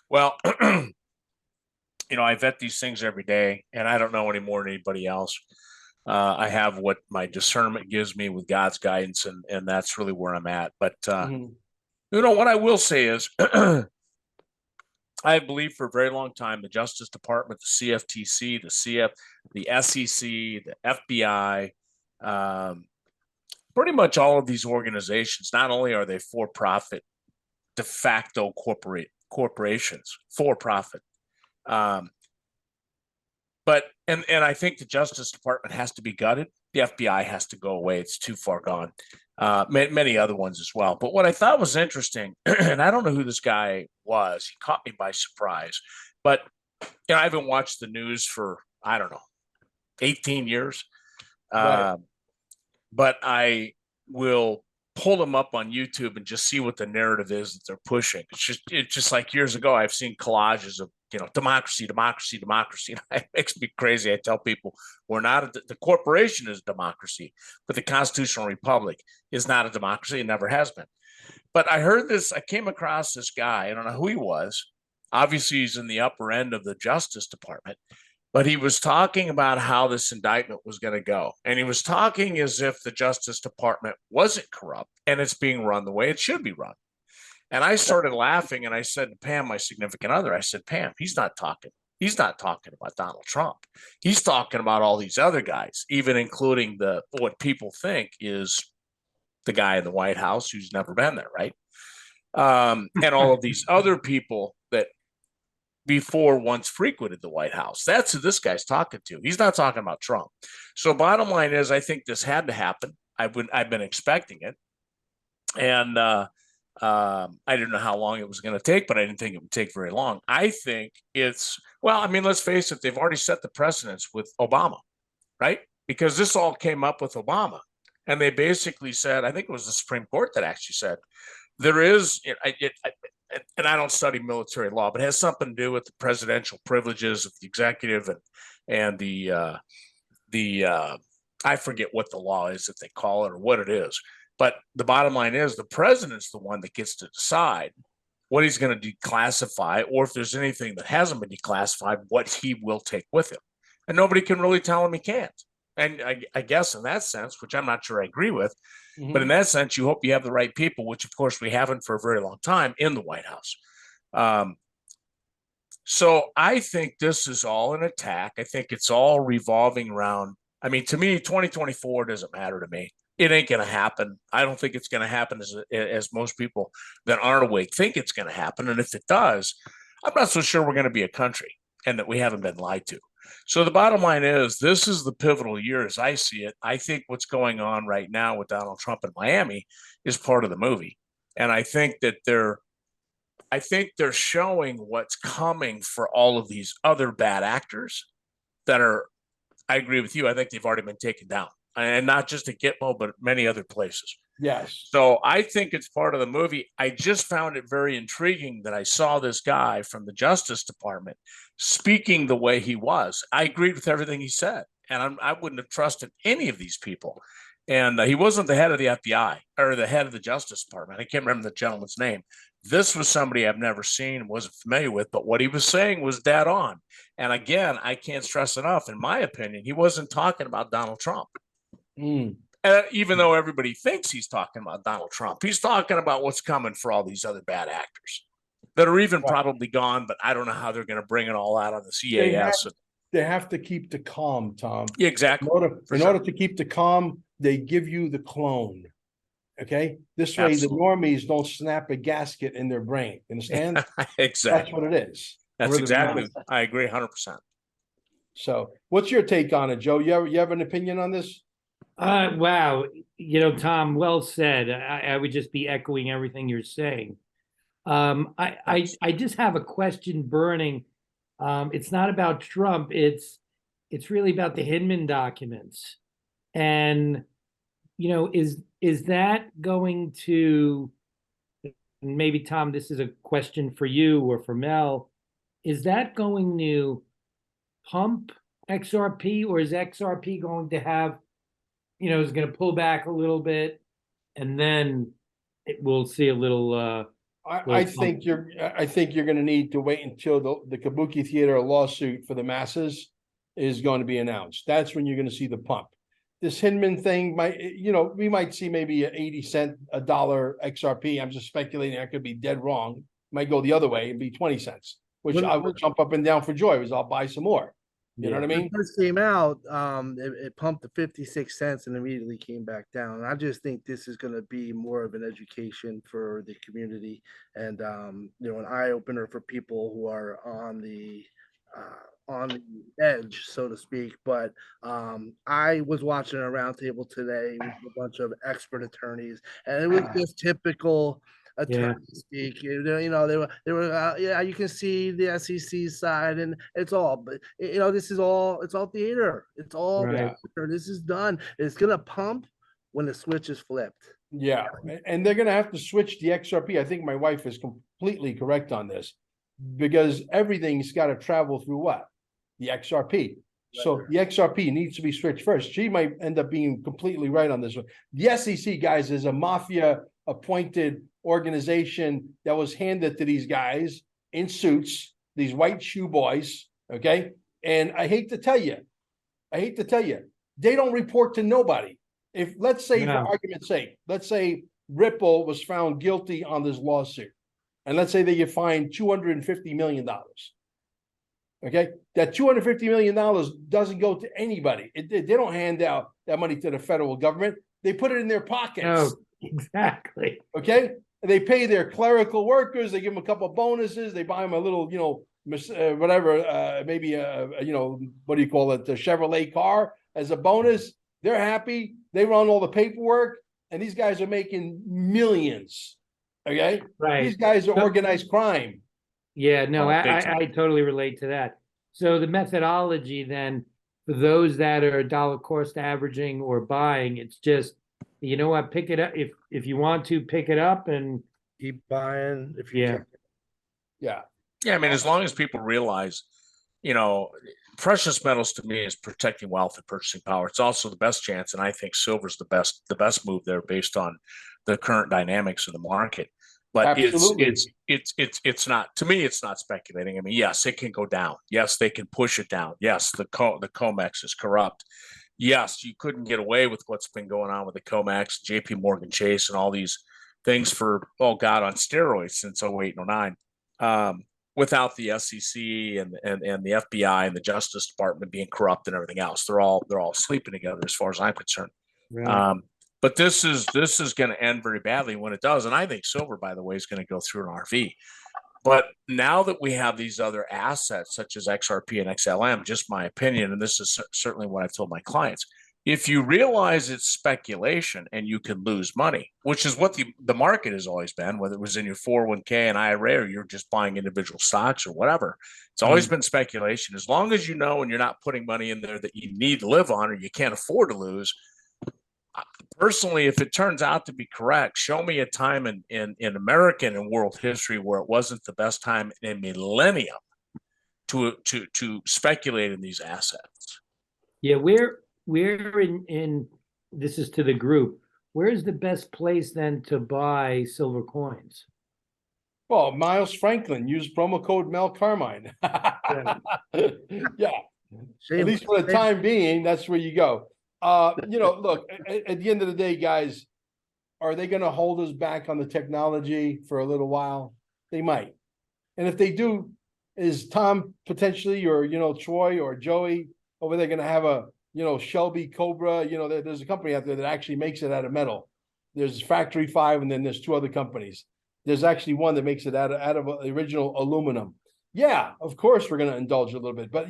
S6: Well, I vet these things every day, and I don't know any more than anybody else. I have what my discernment gives me with God's guidance, and that's really where I'm at. But what I will say is, I believe for a very long time the Justice Department, the CFTC, the SEC, the FBI, pretty much all of these organizations. Not only are they for-profit, de facto corporations, for-profit. But I think the Justice Department has to be gutted. The FBI has to go away. It's too far gone. Many other ones as well. But what I thought was interesting, and I don't know who this guy was. He caught me by surprise. But I haven't watched the news for, I don't know, 18 years.
S1: Right.
S6: But I will pull them up on YouTube and just see what the narrative is that they're pushing. It's just like years ago, I've seen collages of, democracy. It makes me crazy. I tell people we're not, the corporation is a democracy, but the constitutional republic is not a democracy. It never has been. But I came across this guy. I don't know who he was. Obviously he's in the upper end of the Justice Department, but he was talking about how this indictment was going to go. And he was talking as if the Justice Department wasn't corrupt and it's being run the way it should be run. And I started laughing and I said to Pam, my significant other, I said, Pam, he's not talking about Donald Trump. He's talking about all these other guys, even including what people think is the guy in the White House who's never been there, right? And all of these other people that before once frequented the White House. That's who this guy's talking to. He's not talking about Trump. So bottom line is, I think this had to happen. I've been expecting it. And I didn't know how long it was going to take, but I didn't think it would take very long. I think let's face it, they've already set the precedence with Obama, right? Because this all came up with Obama. And they basically said, I think it was the Supreme Court that actually said, there is, and I don't study military law, but it has something to do with the presidential privileges of the executive and the I forget what the law is that they call it or what it is. But the bottom line is the president's the one that gets to decide what he's going to declassify, or if there's anything that hasn't been declassified, what he will take with him. And nobody can really tell him he can't. And I guess in that sense, which I'm not sure I agree with, but in that sense, you hope you have the right people, which of course we haven't for a very long time in the White House. So I think this is all an attack. I think it's all revolving around. I mean, to me, 2024 doesn't matter to me. It ain't going to happen. I don't think it's going to happen as most people that aren't awake think it's going to happen. And if it does, I'm not so sure we're going to be a country and that we haven't been lied to. So the bottom line is this is the pivotal year as I see it. I think what's going on right now with Donald Trump in Miami is part of the movie. And I think they're showing what's coming for all of these other bad actors that are, I agree with you. I think they've already been taken down, and not just at Gitmo, but many other places.
S1: Yes.
S6: So I think it's part of the movie. I just found it very intriguing that I saw this guy from the Justice Department speaking the way he was. I agreed with everything he said, and I wouldn't have trusted any of these people. And he wasn't the head of the FBI or the head of the Justice Department. I can't remember the gentleman's name. This was somebody I've never seen, wasn't familiar with, but what he was saying was dead on. And again, I can't stress enough, in my opinion, he wasn't talking about Donald Trump. Even though everybody thinks he's talking about Donald Trump, he's talking about what's coming for all these other bad actors that are even probably gone, but I don't know how they're going to bring it all out on the CAS.
S1: They have to keep the calm, Tom.
S6: Yeah, exactly.
S1: In order to keep the calm, they give you the clone. Okay, this way the normies don't snap a gasket in their brain. Understand?
S6: Exactly.
S1: That's what it is.
S6: That's exactly. I agree 100%.
S1: So, what's your take on it, Joe? You have an opinion on this?
S3: Wow. Tom, well said. I would just be echoing everything you're saying. I just have a question burning. It's not about Trump. It's really about the Hinman documents. And, is that going to, maybe Tom, this is a question for you or for Mel, is that going to pump XRP, or is XRP going to have, is going to pull back a little bit, and then we'll see a little.
S1: I think you're going to need to wait until the Kabuki Theater lawsuit for the masses is going to be announced. That's when you're going to see the pump. This Hinman thing might, we might see maybe a 80 cent, $1 XRP. I'm just speculating. I could be dead wrong. Might go the other way and be 20 cents, which I will jump up and down for joy because I'll buy some more. You know what I mean?
S2: When it first came out, it pumped to 56 cents and immediately came back down. And I just think this is going to be more of an education for the community and, an eye opener for people who are on the edge, so to speak. But I was watching a roundtable today with a bunch of expert attorneys, and it was just typical attorney speak. They were you can see the SEC side, and it's all, but it's all theater. It's all theater. This is done. It's gonna pump when the switch is flipped.
S1: Yeah, and they're gonna have to switch the XRP. I think my wife is completely correct on this, because everything's got to travel through what? The XRP. So the XRP needs to be switched first. She might end up being completely right on this one. The SEC, guys, is a mafia appointed organization that was handed to these guys in suits, these white shoe boys. Okay. And I hate to tell you, they don't report to nobody. If, let's say, for argument's sake, let's say Ripple was found guilty on this lawsuit, and let's say they get fined $250 million. Okay, that $250 million doesn't go to anybody. They don't hand out that money to the federal government. They put it in their pockets.
S3: Oh, exactly.
S1: Okay, they pay their clerical workers. They give them a couple of bonuses. They buy them a little, whatever, maybe what do you call it, the Chevrolet car as a bonus. They're happy. They run all the paperwork, and these guys are making millions. Okay,
S3: right.
S1: These guys are organized crime.
S3: Yeah, no, I totally relate to that. So the methodology then, for those that are dollar cost averaging or buying, it's just, pick it up. If you want to pick it up and
S2: keep buying. If you can.
S1: Yeah.
S6: I mean, as long as people realize, precious metals to me is protecting wealth and purchasing power. It's also the best chance, and I think silver's the best move there based on the current dynamics of the market. But it's not, to me, it's not speculating. I mean, yes, it can go down. Yes, they can push it down. Yes, the COMEX is corrupt. Yes, you couldn't get away with what's been going on with the COMEX, JP Morgan Chase, and all these things for, on steroids since 08 and 09, without the SEC and the FBI and the Justice Department being corrupt and everything else. They're all sleeping together as far as I'm concerned.
S3: Right.
S6: But this is going to end very badly when it does. And I think silver, by the way, is going to go through an RV. But now that we have these other assets such as XRP and XLM, just my opinion, and this is certainly what I've told my clients, if you realize it's speculation and you can lose money, which is what the market has always been, whether it was in your 401k and IRA or you're just buying individual stocks or whatever, it's always been speculation. As long as you know and you're not putting money in there that you need to live on or you can't afford to lose, personally, if it turns out to be correct, show me a time in American and world history where it wasn't the best time in a millennium to speculate in these assets.
S3: Yeah, where in this is to the group. Where is the best place then to buy silver coins?
S1: Well, Miles Franklin, use promo code Mel Carmine. Yeah. At least for the time being, that's where you go. Look, at the end of the day, guys, are they going to hold us back on the technology for a little while? They might. And if they do, is Tom potentially, or, Troy or Joey over there going to have a, Shelby Cobra? There's a company out there that actually makes it out of metal. There's Factory 5, and then there's 2 other companies. There's actually one that makes it out of the original aluminum. Yeah, of course, we're going to indulge a little bit. But,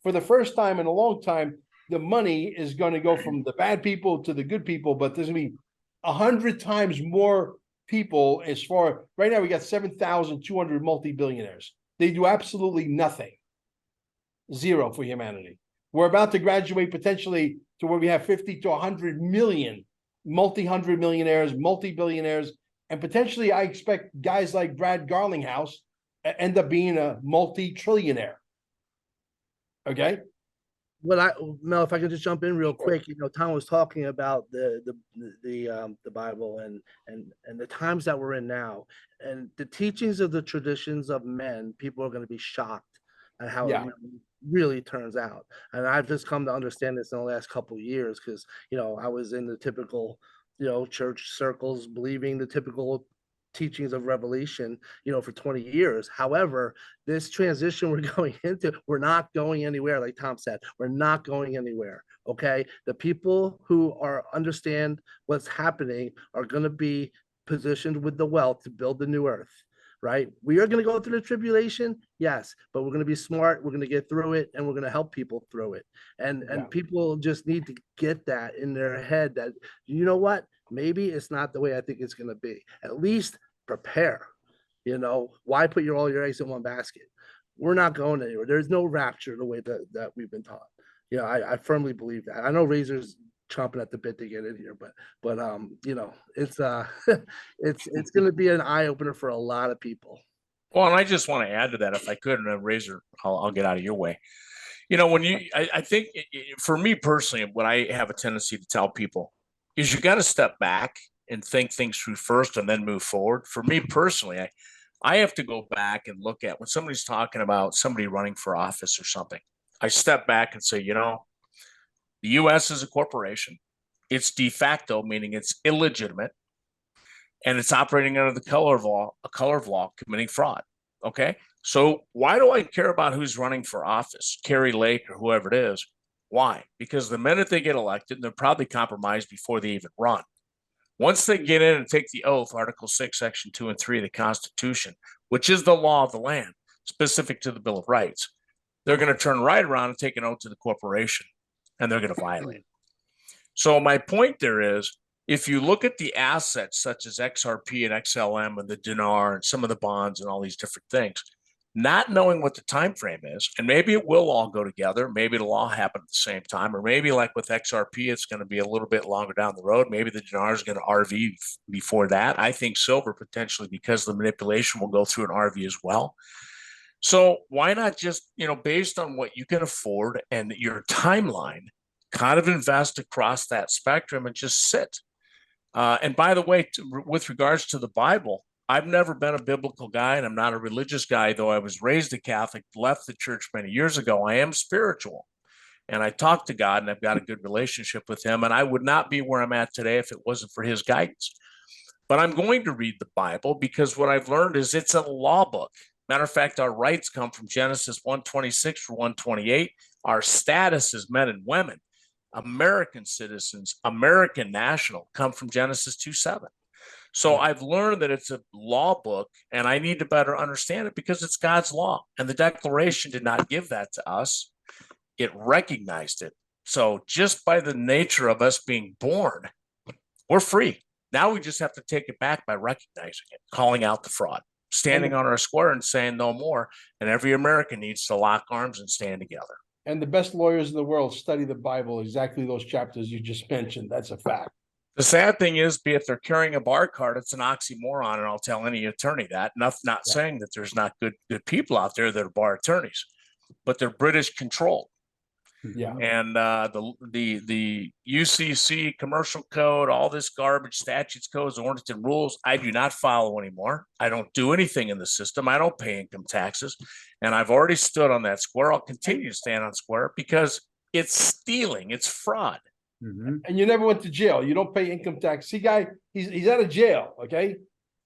S1: for the first time in a long time, the money is going to go from the bad people to the good people, but there's going to be 100 times more people. As far right now, we got 7,200 multi-billionaires. They do absolutely nothing. Zero for humanity. We're about to graduate potentially to where we have 50 to 100 million multi-hundred millionaires, multi-billionaires, and potentially I expect guys like Brad Garlinghouse end up being a multi-trillionaire. Okay.
S2: Mel, if I could just jump in real quick, Tom was talking about the Bible and the times that we're in now, and the teachings of the traditions of men. People are going to be shocked at how it really turns out. And I've just come to understand this in the last couple of years because I was in the typical church circles, believing the typical teachings of Revelation, for 20 years. However, this transition we're going into, we're not going anywhere. Like Tom said, we're not going anywhere. Okay. The people who understand what's happening are going to be positioned with the wealth to build the new earth. Right. We are going to go through the tribulation. Yes. But we're going to be smart. We're going to get through it and we're going to help people through it. And people just need to get that in their head that, what? Maybe it's not the way I think it's going to be. At least prepare. Why put all your eggs in one basket? We're not going anywhere. There's no rapture the way that we've been taught. I firmly believe that. I know Razor's chomping at the bit to get in here, but it's it's going to be an eye opener for a lot of people.
S6: Well, and I just want to add to that, if I could, and Razor, I'll get out of your way. I think for me personally, what I have a tendency to tell people is you got to step back and think things through first and then move forward. For me personally, I have to go back and look at when somebody's talking about somebody running for office or something. I step back and say, the U.S. is a corporation. It's de facto, meaning it's illegitimate, and it's operating under the color of law, committing fraud. Okay, so why do I care about who's running for office, Kerry Lake or whoever it is? Why? Because the minute they get elected, they're probably compromised before they even run. Once they get in and take the oath, Article 6, Section 2 and 3 of the Constitution, which is the law of the land, specific to the Bill of Rights, they're going to turn right around and take an oath to the corporation, and they're going to violate it. So my point there is, if you look at the assets such as XRP and XLM and the dinar and some of the bonds and all these different things, not knowing what the time frame is, and maybe it will all go together, maybe it'll all happen at the same time, or maybe like with XRP, it's going to be a little bit longer down the road. Maybe the dinar is going to RV before that. I think silver potentially, because the manipulation will go through an RV as well. So why not just, based on what you can afford and your timeline, kind of invest across that spectrum and just sit. And by the way, with regards to the Bible, I've never been a biblical guy, and I'm not a religious guy, though I was raised a Catholic, left the church many years ago. I am spiritual, and I talk to God, and I've got a good relationship with him, and I would not be where I'm at today if it wasn't for his guidance. But I'm going to read the Bible because what I've learned is it's a law book. Matter of fact, our rights come from Genesis 1:26 through 1:28. Our status as men and women, American citizens, American national, come from Genesis 2:7. So
S1: Yeah.
S6: I've learned that it's a law book and I need to better understand it because it's God's law. And the Declaration did not give that to us, it recognized it. So just by the nature of us being born, we're free. Now we just have to take it back by recognizing it, calling out the fraud, standing on our square and saying no more. And every American needs to lock arms and stand together.
S1: And the best lawyers in the world study the Bible, exactly those chapters you just mentioned. That's a fact.
S6: The sad thing is, be if they're carrying a bar card, it's an oxymoron, and I'll tell any attorney that. Not saying that there's not good people out there that are bar attorneys, but they're British controlled.
S1: Yeah.
S6: And the UCC commercial code, all this garbage, statutes, codes, ordinances, and rules, I do not follow anymore. I don't do anything in the system. I don't pay income taxes, and I've already stood on that square. I'll continue to stand on square because it's stealing, it's fraud.
S1: And you never went to jail. You don't pay income tax. See, guy, he's out of jail. Okay.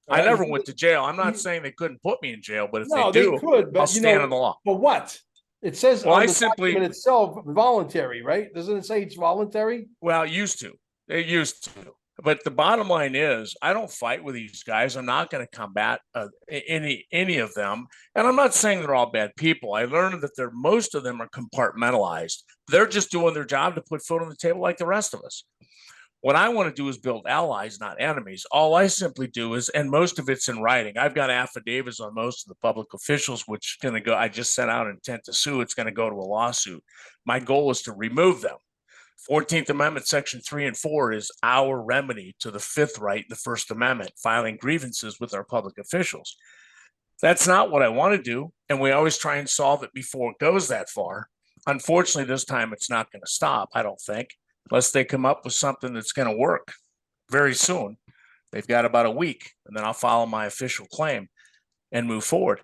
S6: I never went to jail. I'm not saying they couldn't put me in jail, but if
S1: No,
S6: they do,
S1: they could, but
S6: I'll
S1: you
S6: stand
S1: know,
S6: on the law.
S1: for what? It says
S6: Well,
S1: on
S6: I
S1: the
S6: simply-
S1: document itself, voluntary, right? Doesn't it say it's voluntary?
S6: Well, it used to. It used to. But the bottom line is, I don't fight with these guys. I'm not going to combat any of them. And I'm not saying they're all bad people. I learned that most of them are compartmentalized. They're just doing their job to put food on the table like the rest of us. What I want to do is build allies, not enemies. All I simply do is, and most of it's in writing. I've got affidavits on most of the public officials, which is going to go. I just sent out an intent to sue. It's going to go to a lawsuit. My goal is to remove them. 14th Amendment, Section 3 and 4 is our remedy to the fifth right in the First Amendment, filing grievances with our public officials. That's not what I want to do. And we always try and solve it before it goes that far. Unfortunately, this time it's not going to stop, I don't think, unless they come up with something that's going to work very soon. They've got about a week, and then I'll follow my official claim and move forward.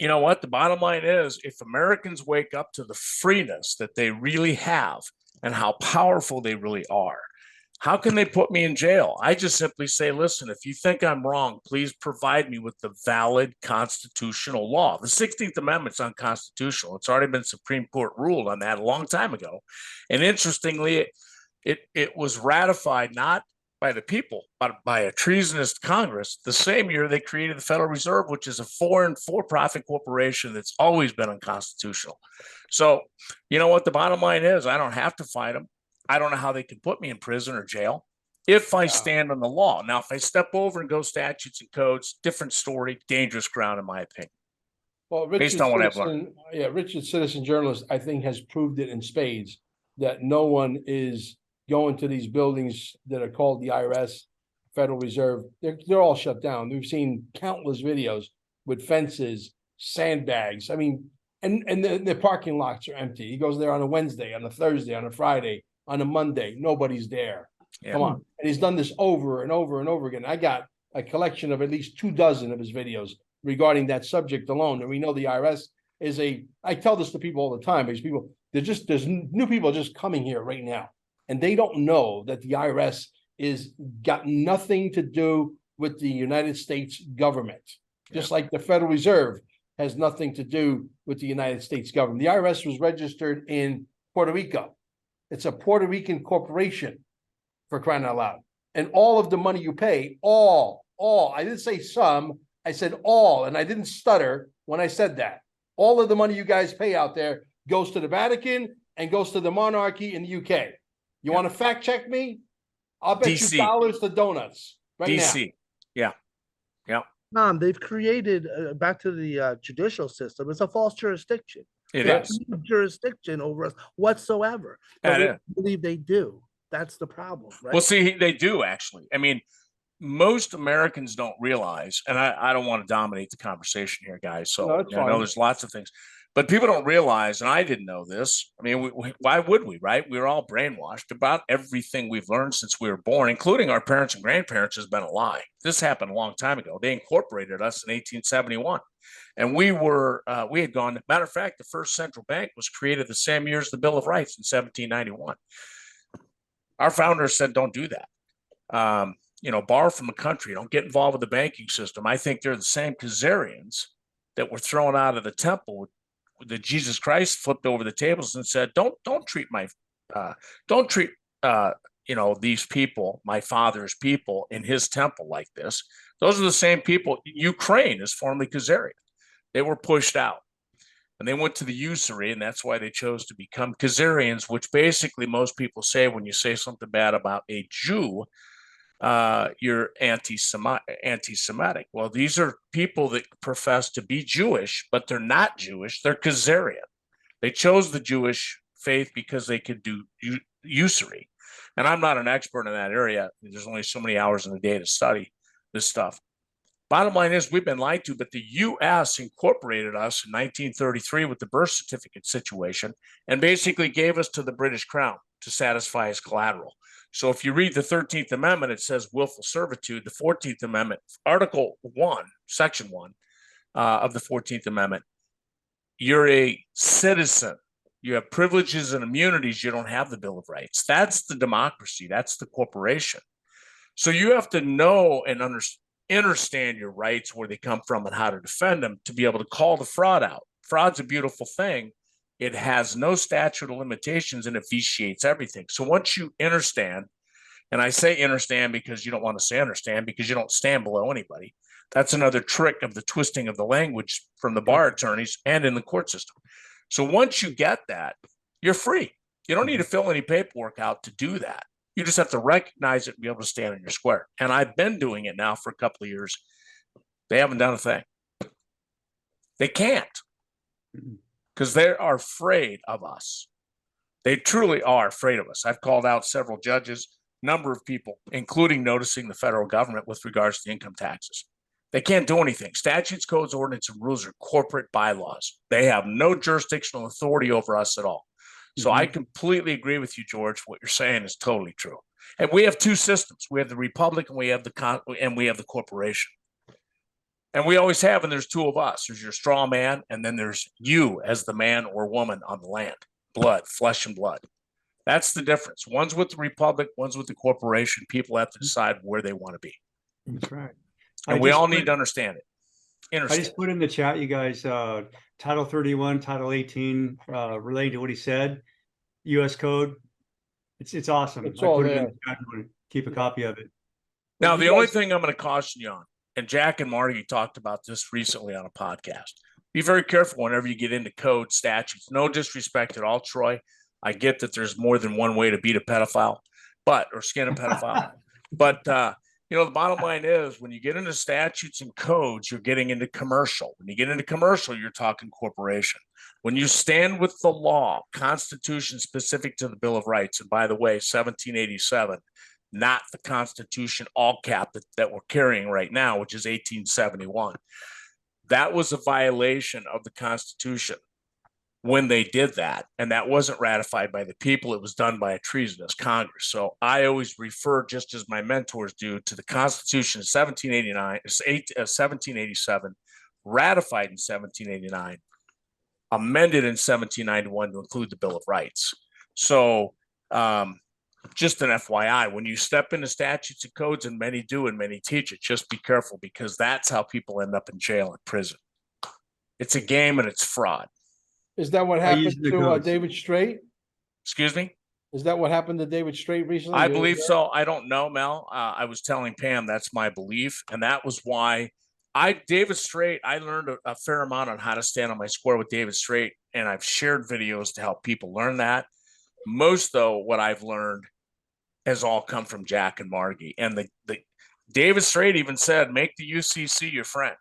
S6: You know what? The bottom line is, if Americans wake up to the freeness that they really have and how powerful they really are, how can they put me in jail? I just simply say, listen, if you think I'm wrong, please provide me with the valid constitutional law. The 16th Amendment's unconstitutional. It's already been Supreme Court ruled on that a long time ago. And interestingly, it was ratified not by the people, but by a treasonous Congress the same year they created the Federal Reserve, which is a foreign for-profit corporation that's always been unconstitutional. So, you know what the bottom line is? I don't have to fight them. I don't know how they can put me in prison or jail if I stand on the law. Now, if I step over and go statutes and codes, different story, dangerous ground, in my opinion.
S1: Well,
S6: Based on what I've learned.
S1: Richard Citizen Journalist, I think, has proved it in spades that no one is going to these buildings that are called the IRS, Federal Reserve. They're all shut down. We've seen countless videos with fences, sandbags. I mean, and the parking lots are empty. He goes there on a Wednesday, on a Thursday, on a Friday, on a Monday. Nobody's there.
S6: Yeah.
S1: Come on. And he's done this over and over and over again. I got a collection of at least 24 of his videos regarding that subject alone. And we know the IRS is I tell this to people all the time, because there's new people just coming here right now. And they don't know that the IRS is got nothing to do with the United States government. Just like the Federal Reserve has nothing to do with the United States government. The IRS was registered in Puerto Rico. It's a Puerto Rican corporation, for crying out loud. And all of the money you pay, all, I didn't say some, I said all, and I didn't stutter when I said that. All of the money you guys pay out there goes to the Vatican and goes to the monarchy in the UK. You want to fact check me? I'll bet
S6: DC.
S1: you dollars to donuts right
S6: DC. Yeah.
S2: They've created, back to the judicial system, it's a false jurisdiction.
S6: It
S2: They have
S6: is.
S2: no jurisdiction over us whatsoever.
S6: That
S2: But we
S6: is.
S2: believe they do. That's the problem, right?
S6: Well, see, they do actually. I mean, most Americans don't realize, and I don't want to dominate the conversation here, guys. So
S1: No, that's
S6: I know
S1: fine.
S6: there's lots of things, but people don't realize, and I didn't know this. I mean, why would we, right? We were all brainwashed about everything we've learned since we were born, including our parents and grandparents, has been a lie. This happened a long time ago. They incorporated us in 1871. And we had gone, matter of fact, the first central bank was created the same year as the Bill of Rights in 1791. Our founders said, don't do that. Borrow from a country, don't get involved with the banking system. I think they're the same Khazarians that were thrown out of the temple that Jesus Christ flipped over the tables and said, don't treat these people, my father's people in his temple like this, those are the same people. Ukraine is formerly Khazarian. They were pushed out and they went to the usury, and that's why they chose to become Khazarians, which basically most people say when you say something bad about a Jew, you're anti-Semitic. Well, these are people that profess to be Jewish, but they're not Jewish. They're Khazarian. They chose the Jewish faith because they could do usury. And I'm not an expert in that area. There's only so many hours in a day to study this stuff. Bottom line is we've been lied to, but the U.S. incorporated us in 1933 with the birth certificate situation and basically gave us to the British Crown to satisfy as collateral. So if you read the 13th Amendment, it says willful servitude. The 14th Amendment, Article 1, Section 1 of the 14th Amendment, you're a citizen. You have privileges and immunities. You don't have the Bill of Rights. That's the democracy. That's the corporation. So you have to know and understand your rights, where they come from and how to defend them, to be able to call the fraud out. Fraud's a beautiful thing. It has no statute of limitations and it vitiates everything. So once you understand, and I say understand because you don't want to say understand because you don't stand below anybody. That's another trick of the twisting of the language from the bar attorneys and in the court system. So once you get that, you're free. You don't need to fill any paperwork out to do that. You just have to recognize it and be able to stand in your square. And I've been doing it now for a couple of years. They haven't done a thing. They can't because they are afraid of us. They truly are afraid of us. I've called out several judges, number of people, including noticing the federal government with regards to income taxes. They can't do anything. Statutes, codes, ordinance, and rules are corporate bylaws. They have no jurisdictional authority over us at all. So I completely agree with you, George. What you're saying is totally true. And we have two systems. We have the republic and we have the corporation. And we always have, and there's two of us. There's your straw man, and then there's you as the man or woman on the land. Blood, flesh and blood. That's the difference. One's with the republic, one's with the corporation. People have to decide where they want to be.
S4: That's right.
S6: And we all need to understand it.
S4: I just put in the chat, you guys, Title 31, Title 18, relating to what he said, U.S. Code. It's awesome.
S1: It's
S4: I
S1: all
S4: put it in
S1: there.
S4: the chat. Keep a copy of it.
S6: Now,
S1: You
S6: the only
S1: guys-
S6: thing I'm going to caution you on, and Jack and Marty talked about this recently on a podcast, be very careful whenever you get into code statutes. No disrespect at all, Troy. I get that there's more than one way to beat a pedophile, or skin a pedophile. But, the bottom line is when you get into statutes and codes, you're getting into commercial. When you get into commercial, you're talking corporation. When you stand with the law, Constitution specific to the Bill of Rights, and by the way, 1787, not the Constitution all cap that we're carrying right now, which is 1871. That was a violation of the Constitution when they did that. And that wasn't ratified by the people. It was done by a treasonous Congress. So I always refer, just as my mentors do, to the Constitution of 1787, ratified in 1789, amended in 1791 to include the Bill of Rights. So just an FYI, when you step into statutes and codes, and many do and many teach it, just be careful because that's how people end up in jail and prison. It's a game and it's fraud.
S1: Is that what
S4: I use
S1: happened
S4: the
S1: to
S4: codes.
S1: David Straight?
S6: Excuse me?
S1: Is that what happened to David Straight recently?
S6: I believe so. I don't know, Mel. I was telling Pam that's my belief. And that was why David Straight, I learned a fair amount on how to stand on my square with David Straight. And I've shared videos to help people learn that. Most, though, what I've learned has all come from Jack and Margie. And the David Straight even said, make the UCC your friend.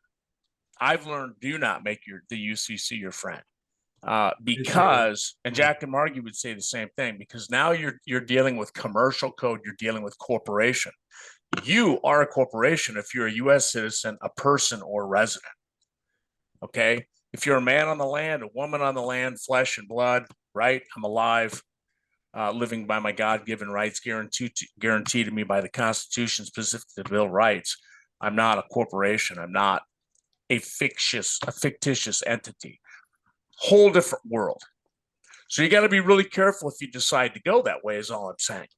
S6: I've learned, do not make the UCC your friend. Because, and Jack and Margie would say the same thing, because now you're dealing with commercial code, you're dealing with corporation. You are a corporation if you're a U.S. citizen, a person, or resident. Okay? If you're a man on the land, a woman on the land, flesh and blood, right? I'm alive, living by my God-given rights guaranteed to me by the Constitution, specific to the Bill of Rights. I'm not a corporation. I'm not a fictitious entity. Whole different world. So you got to be really careful if you decide to go that way, is all I'm saying.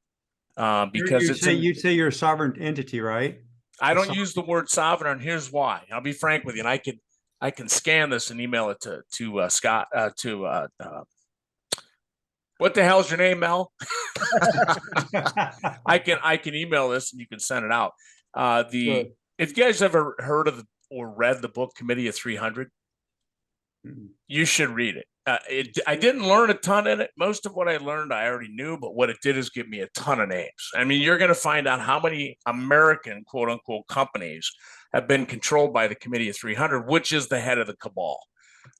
S6: Because
S4: you'd say you're a sovereign entity, right?
S6: I don't use the word sovereign, and here's why. I'll be frank with you, and I can scan this and email it to Scott, What the hell's your name, Mel? I can email this and you can send it out.
S1: Sure.
S6: If you guys ever heard of or read the book Committee of 300, you should read it. I didn't learn a ton in it. Most of what I learned, I already knew, but what it did is give me a ton of names. I mean, you're going to find out how many American quote unquote companies have been controlled by the Committee of 300, which is the head of the cabal,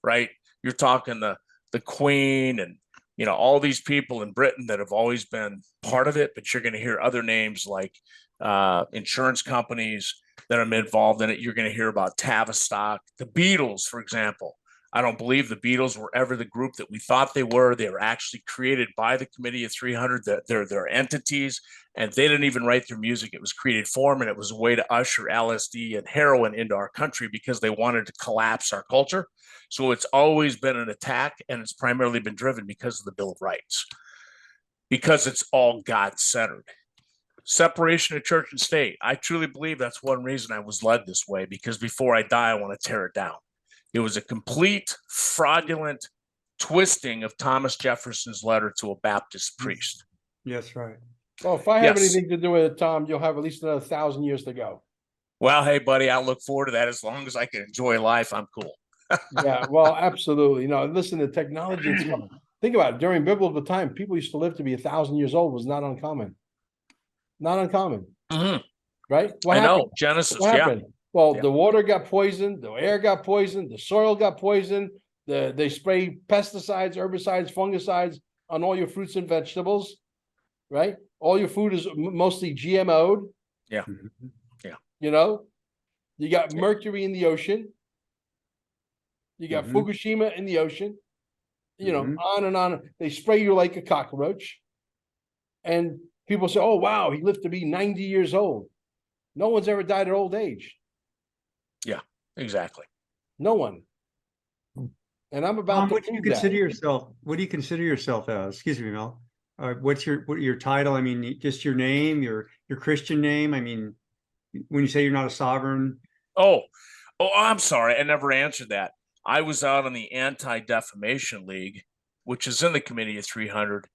S6: right? You're talking the Queen and, you know, all these people in Britain that have always been part of it, but you're going to hear other names like insurance companies that are involved in it. You're going to hear about Tavistock, the Beatles, for example. I don't believe the Beatles were ever the group that we thought they were. They were actually created by the Committee of 300. They're entities, and they didn't even write their music. It was created for them, and it was a way to usher LSD and heroin into our country because they wanted to collapse our culture. So it's always been an attack, and it's primarily been driven because of the Bill of Rights, because it's all God-centered. Separation of church and state. I truly believe that's one reason I was led this way, because before I die, I want to tear it down. It was a complete fraudulent twisting of Thomas Jefferson's letter to a Baptist priest.
S4: Yes, right.
S1: Well, if I have
S6: Yes.
S1: anything to do with it, Tom, you'll have at least another 1,000 years to go.
S6: Well, hey, buddy, I look forward to that. As long as I can enjoy life, I'm cool.
S1: Yeah, well, absolutely. You know, listen, the technology. Think about it. During biblical time, people used to live to be 1,000 years old. Was not uncommon. Not uncommon,
S6: Mhm.
S1: right? What
S6: I
S1: happened?
S6: know, Genesis.
S1: What
S6: Yeah.
S1: happened? Well,
S6: Yeah.
S1: the water got poisoned, the air got poisoned, the soil got poisoned. They spray pesticides, herbicides, fungicides on all your fruits and vegetables, right? All your food is mostly GMO'd.
S6: Yeah.
S1: You know, you got mercury in the ocean. You got Fukushima in the ocean. You know, on and on. They spray you like a cockroach. And people say, oh, wow, he lived to be 90 years old. No one's ever died at old age.
S6: Yeah, exactly.
S1: No one. And I'm about to
S4: What do you
S1: prove
S4: consider
S1: that.
S4: yourself? What do you consider yourself as? Excuse me, Mel. What's your title? I mean, just your name, your Christian name. I mean, when you say you're not a sovereign.
S6: Oh, I'm sorry. I never answered that. I was out on the Anti-Defamation League, which is in the Committee of 300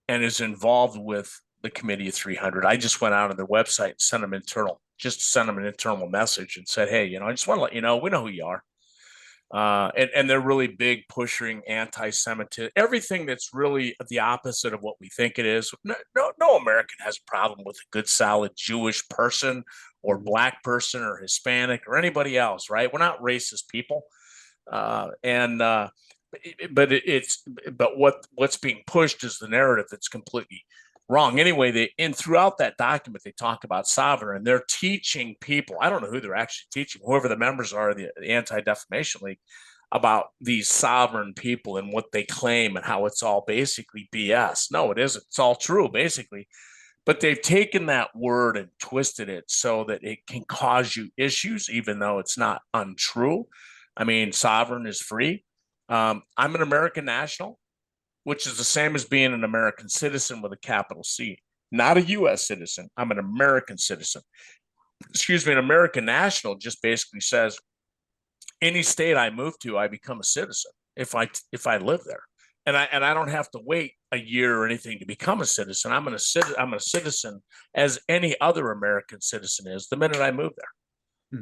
S6: and is involved with the Committee of 300. I just went out on their website and sent them an internal message and said, hey, you know, I just want to let you know, we know who you are. And they're really big pushing anti-Semitism, everything that's really the opposite of what we think it is. No American has a problem with a good, solid Jewish person or Black person or Hispanic or anybody else, right? We're not racist people. But what's being pushed is the narrative that's completely wrong. Anyway, throughout that document, they talk about sovereign, and they're teaching people. I don't know who they're actually teaching, whoever the members are of the Anti-Defamation League, about these sovereign people and what they claim and how it's all basically BS. No, it isn't. It's all true, basically. But they've taken that word and twisted it so that it can cause you issues, even though it's not untrue. I mean, sovereign is free. I'm an American national, which is the same as being an American citizen with a capital C, not a U.S. citizen. I'm an American citizen. Excuse me, an American national just basically says any state I move to, I become a citizen if I live there, and I don't have to wait a year or anything to become a citizen. I'm a citizen as any other American citizen is the minute I move there.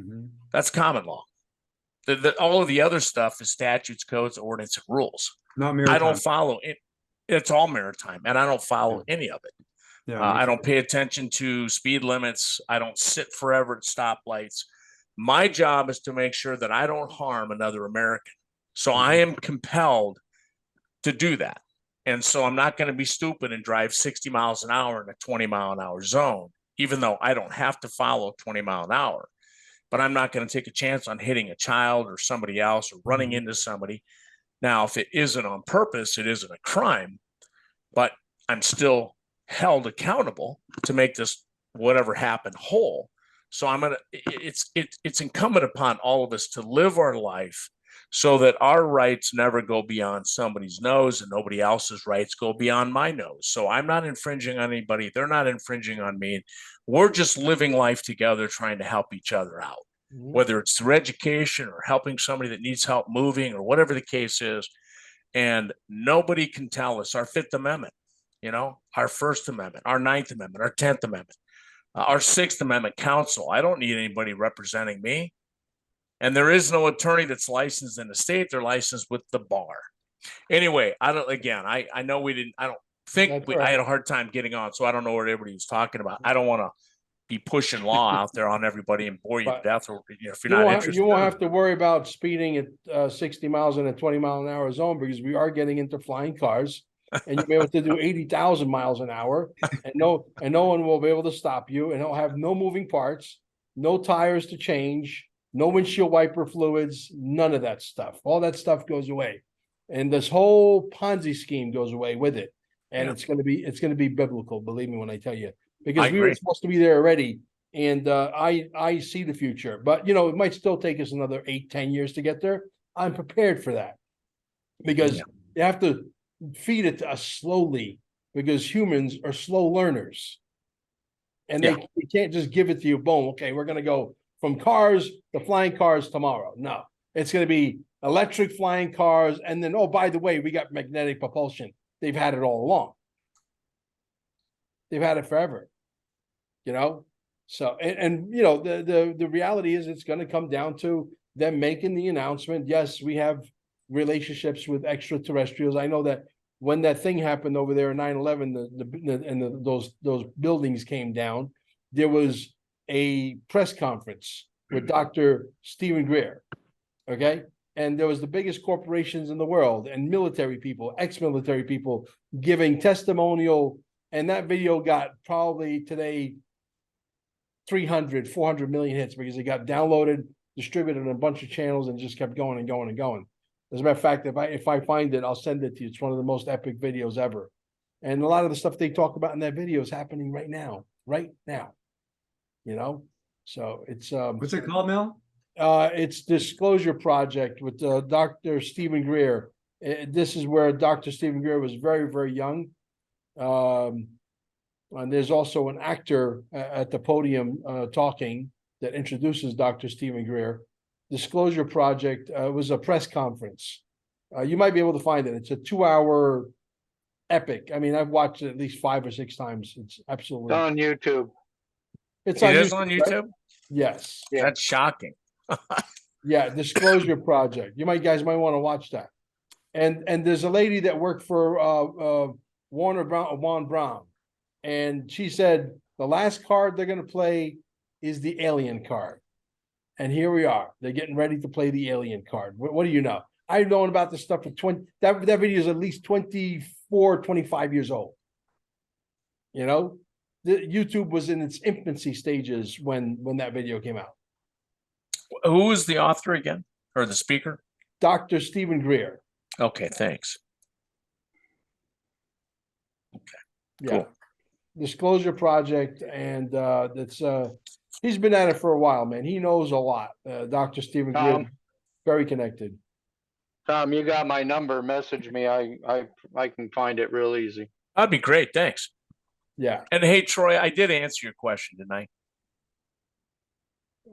S6: That's common law. All of the other stuff is statutes, codes, ordinance, and rules.
S4: Not maritime.
S6: I don't follow it. It's all maritime, and I don't follow any of it.
S4: Yeah,
S6: I don't pay attention to speed limits. I don't sit forever at stoplights. My job is to make sure that I don't harm another American. So I am compelled to do that. And so I'm not going to be stupid and drive 60 miles an hour in a 20-mile-an-hour zone, even though I don't have to follow 20 mile an hour. But I'm not going to take a chance on hitting a child or somebody else or running into somebody. Now, if it isn't on purpose, it isn't a crime, but I'm still held accountable to make this whatever happened whole. So it's incumbent upon all of us to live our life so that our rights never go beyond somebody's nose and nobody else's rights go beyond my nose. So I'm not infringing on anybody. They're not infringing on me. We're just living life together, trying to help each other out, whether it's through education or helping somebody that needs help moving or whatever the case is. And nobody can tell us our Fifth Amendment, our First Amendment, our Ninth Amendment, our 10th Amendment, our Sixth Amendment counsel. I don't need anybody representing me. And there is no attorney that's licensed in the state. They're licensed with the bar. Anyway, I know we didn't, I don't think I had a hard time getting on. So I don't know what everybody was talking about. I don't want to be pushing law out there on everybody and bore you to death, or if you're not interested.
S1: You won't have to worry about speeding at 60 miles in a 20-mile-an-hour zone, because we are getting into flying cars, and you'll be able to do 80,000 miles an hour, and no one will be able to stop you, and it'll have no moving parts, no tires to change, no windshield wiper fluids, none of that stuff. All that stuff goes away, and this whole Ponzi scheme goes away with it. And it's going to be biblical, believe me when I tell you, because we were supposed to be there already. And I see the future, but it might still take us another 8-10 years to get there. I'm prepared for that, because you have to feed it to us slowly, because humans are slow learners, and they can't just give it to you. Boom. Okay, we're going to go from cars to flying cars tomorrow. No, it's going to be electric flying cars. And then, oh, by the way, we got magnetic propulsion. They've had it all along. They've had it forever, So, the reality is, it's going to come down to them making the announcement. Yes, we have relationships with extraterrestrials. I know that when that thing happened over there in 9/11, those buildings came down, there was a press conference with Dr. Stephen Greer. Okay. And there was the biggest corporations in the world, and military people, ex-military people, giving testimonial. And that video got probably today 300-400 million hits, because it got downloaded, distributed on a bunch of channels, and just kept going and going and going. As a matter of fact, if I find it, I'll send it to you. It's one of the most epic videos ever. And a lot of the stuff they talk about in that video is happening right now. So it's
S4: what's it called, Mel?
S1: It's Disclosure Project with Dr. Stephen Greer. This is where Dr. Stephen Greer was very, very young. And there's also an actor at the podium talking that introduces Dr. Stephen Greer. Disclosure Project was a press conference. You might be able to find it. It's a 2-hour epic. I mean, I've watched it at least 5 or 6 times. It's absolutely
S5: on YouTube.
S1: It
S6: is on YouTube.
S1: Right? Yes.
S5: Yeah.
S6: That's shocking.
S1: Yeah, Disclosure Project. You guys might want to watch that. And there's a lady that worked for Warner Brown, and she said the last card they're going to play is the alien card. And here we are. They're getting ready to play the alien card. What do you know? I've known about this stuff for 20. That video is at least 24, 25 years old. The YouTube was in its infancy stages when that video came out.
S6: Who was the author again, or the speaker?
S1: Dr. Stephen Greer.
S6: Okay, thanks.
S1: Okay. Yeah. Cool. Disclosure Project, and he's been at it for a while, man. He knows a lot. Dr. Stephen Greer, very connected.
S5: Tom, you got my number. Message me. I can find it real easy.
S6: That'd be great. Thanks.
S1: Yeah.
S6: And hey, Troy, I did answer your question, didn't I?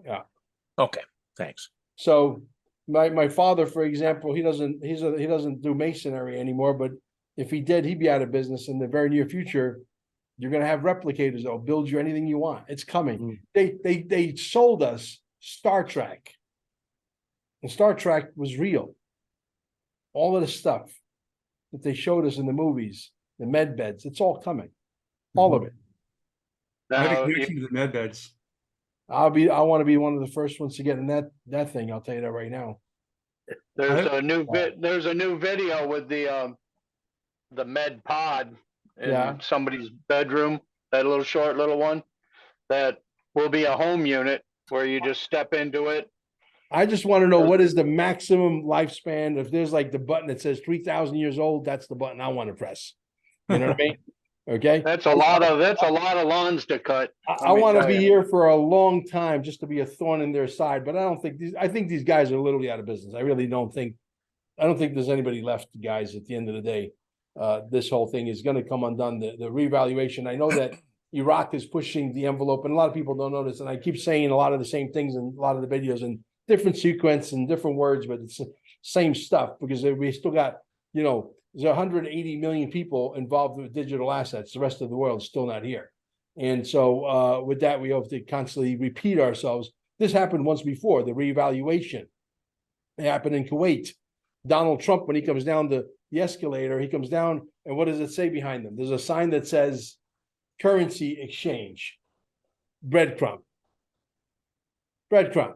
S1: Yeah.
S6: Okay. Thanks.
S1: So my father, for example, he doesn't do masonry anymore, but if he did, he'd be out of business in the very near future. You're going to have replicators that'll build you anything you want. It's coming. They sold us Star Trek, and Star Trek was real. All of the stuff that they showed us in the movies, the med beds, it's all coming. All of it.
S4: I had a connection to the med beds.
S1: I want to be one of the first ones to get in that thing. I'll tell you that right now.
S5: There's a new video with the med pod in somebody's bedroom, that little short little one, that will be a home unit where you just step into it.
S1: I just want to know, what is the maximum lifespan? If there's like the button that says 3,000 years old, that's the button I want to press. You know what I mean? Okay.
S5: That's a lot of lawns to cut.
S1: I want to be here for a long time just to be a thorn in their side, but I think these guys are literally out of business. I really don't think there's anybody left, guys, at the end of the day. This whole thing is going to come undone. The revaluation. I know that Iraq is pushing the envelope, and a lot of people don't notice. And I keep saying a lot of the same things in a lot of the videos, and different sequence and different words, but it's the same stuff, because we still got, you know, there's 180 million people involved with digital assets. The rest of the world is still not here. And so with that, we have to constantly repeat ourselves. This happened once before, the reevaluation. It happened in Kuwait. Donald Trump, when he comes down the escalator, he comes down, and what does it say behind him? There's a sign that says currency exchange. Breadcrumb. Breadcrumb.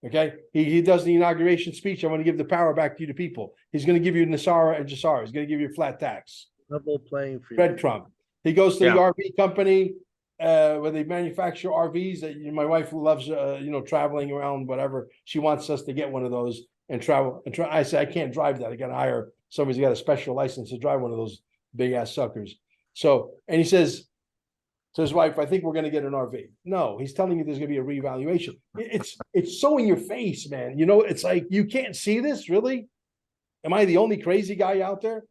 S1: Okay. He does the inauguration speech. I want to give the power back to you, the people. He's going to give you Nasara and Jassara. He's going to give you a flat tax.
S2: Level playing field.
S1: Breadcrumb. He goes to the
S6: Yeah.
S1: RV company where they manufacture RVs. That my wife loves, traveling around, whatever. She wants us to get one of those and travel. I said, I can't drive that. I got to hire somebody's got a special license to drive one of those big ass suckers. So, and he says to his wife, I think we're going to get an RV. No, he's telling you there's going to be a reevaluation. It's so in your face, man. You know, it's like, you can't see this, really? Am I the only crazy guy out there?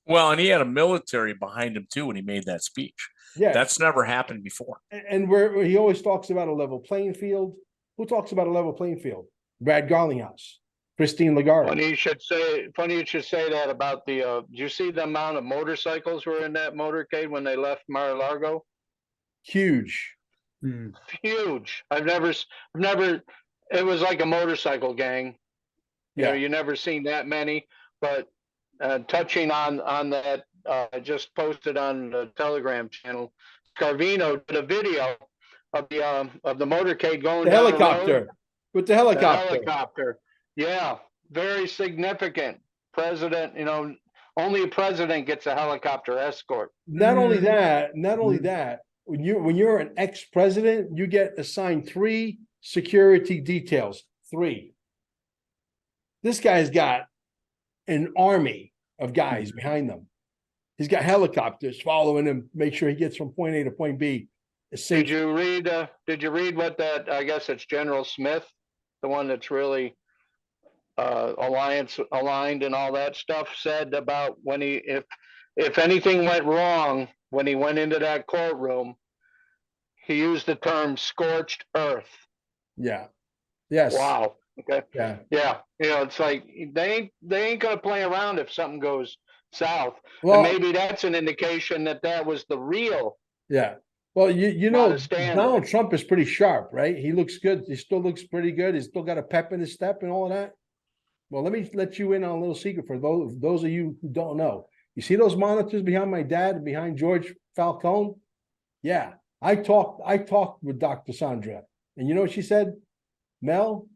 S6: Well, and he had a military behind him too when he made that speech.
S1: Yeah.
S6: That's never happened before.
S1: And where he always talks about a level playing field. Who talks about a level playing field? Brad Garlinghouse, Christine Lagarde.
S5: Funny you should say that about the, did you see the amount of motorcycles were in that motorcade when they left Mar-a-Lago?
S1: Huge.
S5: Huge. I've never, it was like a motorcycle gang.
S1: Yeah.
S5: You never seen that many, but touching on that, I just posted on the Telegram channel. Carvino did a video of the motorcade going
S1: The
S5: down
S1: helicopter.
S5: the road.
S1: With the
S5: The
S1: helicopter.
S5: helicopter. Yeah, very significant. President, only a president gets a helicopter escort.
S1: Not only that, when you're an ex-president, you get assigned 3 security details. 3. This guy's got an army of guys behind them. He's got helicopters following him, make sure he gets from point A to point B.
S5: Did you read what that, I guess it's General Smith, the one that's really alliance aligned and all that stuff, said about when if anything went wrong when he went into that courtroom, he used the term scorched earth.
S1: Yeah. Yes.
S5: Wow. Okay.
S1: Yeah.
S5: Yeah. It's like they ain't gonna play around if something goes south.
S1: Well,
S5: And maybe that's an indication that was the real.
S1: yeah. Well, you
S5: Not
S1: know,
S5: a standard.
S1: Donald Trump is pretty sharp, right? He looks good. He still looks pretty good. He's still got a pep in his step and all of that. Well, let me let you in on a little secret for those of you who don't know. You see those monitors behind my dad and behind George Falcone? Yeah. I talked with Dr. Sandra, and you know what she said? Mel,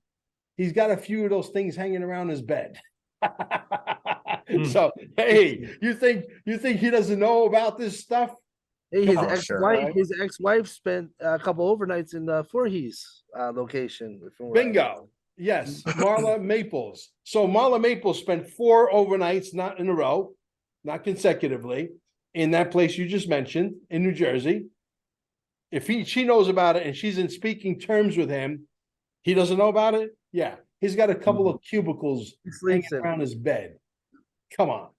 S1: he's got a few of those things hanging around his bed. So, hey, you think he doesn't know about this stuff?
S2: Hey,
S6: Come on, sure.
S2: his ex-wife spent a couple overnights in Voorhees location.
S1: Bingo. Yes, Marla Maples. So Marla Maples spent 4 overnights, not in a row, not consecutively, in that place you just mentioned in New Jersey. If she knows about it and she's in speaking terms with him, he doesn't know about it. Yeah, he's got a couple of cubicles hanging around his bed. Come on.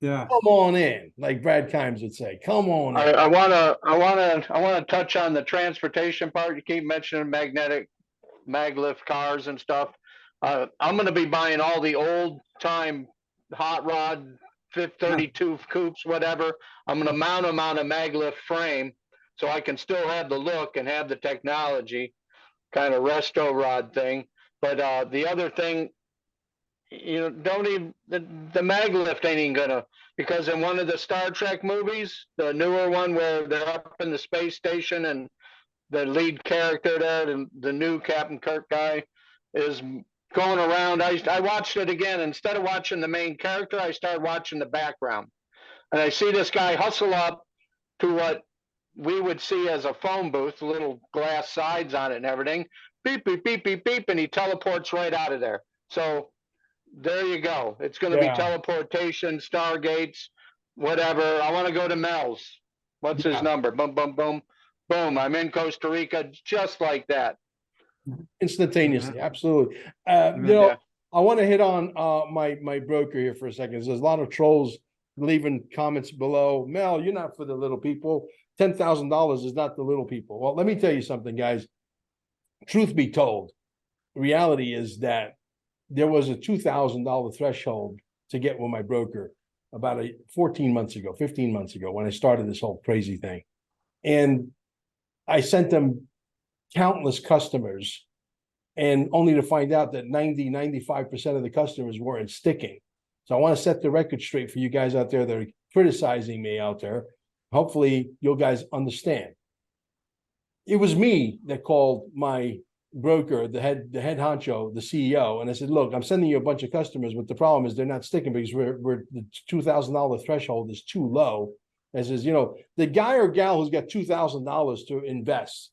S4: Yeah.
S1: Come on in, like Brad Kimes would say. Come on in.
S5: I wanna touch on the transportation part. You keep mentioning maglift cars and stuff. I'm gonna be buying all the old time hot rod 532 coupes, whatever. I'm gonna mount them on a maglift frame so I can still have the look and have the technology, kind of resto rod thing. But the other thing, don't even the maglift ain't even gonna, because in one of the Star Trek movies, the newer one where they're up in the space station and the lead character there, the new Captain Kirk guy, is going around. I watched it again. Instead of watching the main character, I started watching the background. And I see this guy hustle up to what we would see as a phone booth, little glass sides on it and everything. Beep, beep, beep, beep, beep, and he teleports right out of there. So there you go. It's going to
S1: Yeah.
S5: be teleportation, Stargates, whatever. I want to go to Mel's. What's his number? Boom, boom, boom. Boom, I'm in Costa Rica just like that.
S1: Instantaneously, absolutely.
S5: Yeah.
S1: I want to hit on my broker here for a second. There's a lot of trolls leaving comments below. Mel, you're not for the little people. $10,000 is not the little people. Well, let me tell you something, guys. Truth be told, reality is that there was a $2,000 threshold to get with my broker about 14 months ago, 15 months ago, when I started this whole crazy thing. And I sent them countless customers, and only to find out that 95% of the customers weren't sticking. So I want to set the record straight for you guys out there that are criticizing me out there. Hopefully you guys understand. It was me that called my broker, the head honcho, the CEO, and I said, look, I'm sending you a bunch of customers, but the problem is they're not sticking because we're the $2,000 threshold is too low. And says, the guy or gal who's got $2,000 to invest,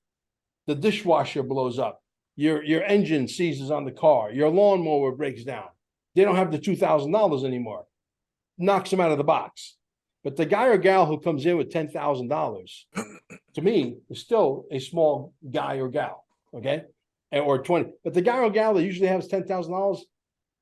S1: the dishwasher blows up, your engine seizes on the car, your lawnmower breaks down. They don't have the $2,000 anymore. Knocks them out of the box. But the guy or gal who comes in with $10,000, to me, is still a small guy or gal, okay? Or 20. But the guy or gal that usually has $10,000,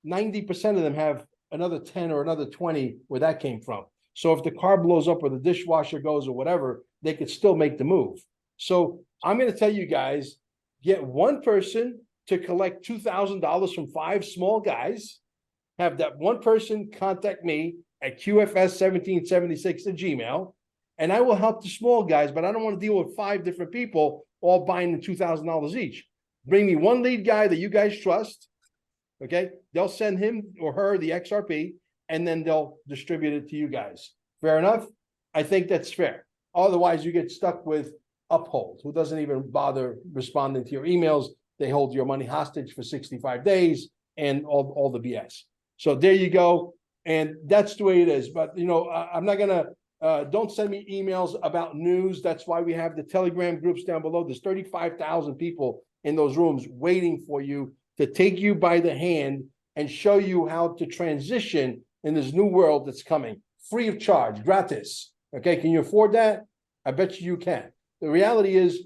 S1: 90% of them have another 10 or another 20 where that came from. So if the car blows up or the dishwasher goes or whatever, they could still make the move. So I'm going to tell you guys, get one person to collect $2,000 from 5 small guys, have that one person contact me at QFS1776 at Gmail, and I will help the small guys, but I don't want to deal with 5 different people all buying the $2,000 each. Bring me one lead guy that you guys trust, okay? They'll send him or her the XRP, and then they'll distribute it to you guys. Fair enough? I think that's fair. Otherwise, you get stuck with Uphold, who doesn't even bother responding to your emails. They hold your money hostage for 65 days and all the BS. So there you go. And that's the way it is. But, I'm not going to, don't send me emails about news. That's why we have the Telegram groups down below. There's 35,000 people in those rooms waiting for you to take you by the hand and show you how to transition in this new world that's coming. Free of charge, gratis. Okay, can you afford that? I bet you can. The reality is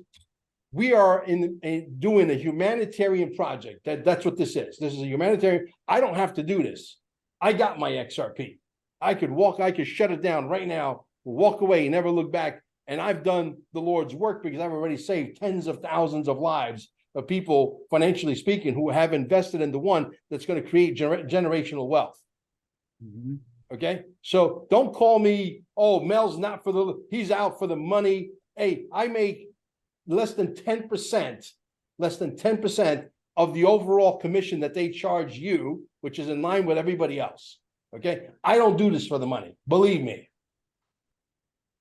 S1: we are doing a humanitarian project. That's what this is. This is a humanitarian. I don't have to do this. I got my XRP. I could shut it down right now, walk away, never look back. And I've done the Lord's work because I've already saved tens of thousands of lives of people, financially speaking, who have invested in the one that's going to create generational wealth.
S4: Mm-hmm.
S1: Okay. So don't call me, oh, Mel's not he's out for the money. Hey, I make less than 10% of the overall commission that they charge you, which is in line with everybody else. Okay. I don't do this for the money. Believe me.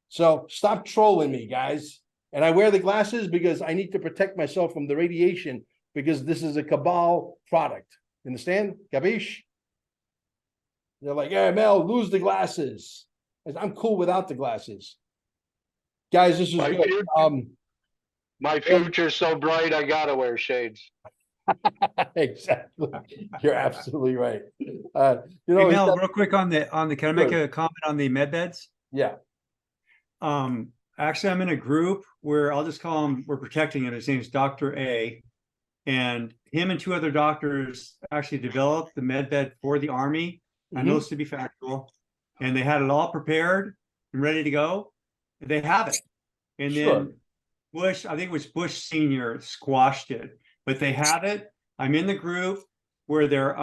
S1: So stop trolling me, guys. And I wear the glasses because I need to protect myself from the radiation because this is a Cabal product. Understand? Capiche? They're like, hey, Mel, lose the glasses. I'm cool without the glasses. Guys, this is good.
S5: My future's so bright, I gotta wear shades.
S1: Exactly. You're absolutely right.
S4: Hey, Mel, real quick can I make a comment on the med beds?
S1: Yeah.
S4: Actually, I'm in a group where I'll just call him, we're protecting it. His name's Dr. A. And him and 2 other doctors actually developed the med bed for the Army. I know this to be factual. And they had it all prepared and ready to go. They have it. And then Bush, I think it was Bush Senior, squashed it. But they have it. I'm in the group where they're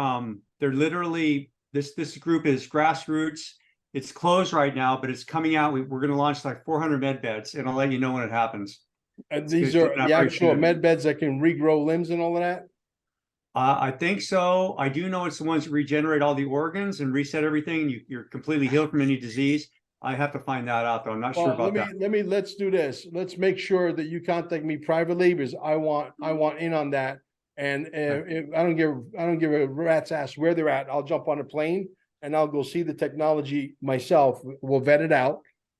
S4: literally, this group is grassroots. It's closed right now, but it's coming out. We're going to launch like 400 med beds, and I'll let you know when it happens.
S1: And these are the actual med beds that can regrow limbs and all of that?
S4: I think so. I do know it's the ones that regenerate all the organs and reset everything. You're completely healed from any disease. I have to find that out, though. I'm not sure about that.
S1: Let's do this. Let's make sure that you contact me privately because I want in on that. And if I don't give a rat's ass where they're at. I'll jump on a plane and I'll go see the technology myself. We'll vet it out.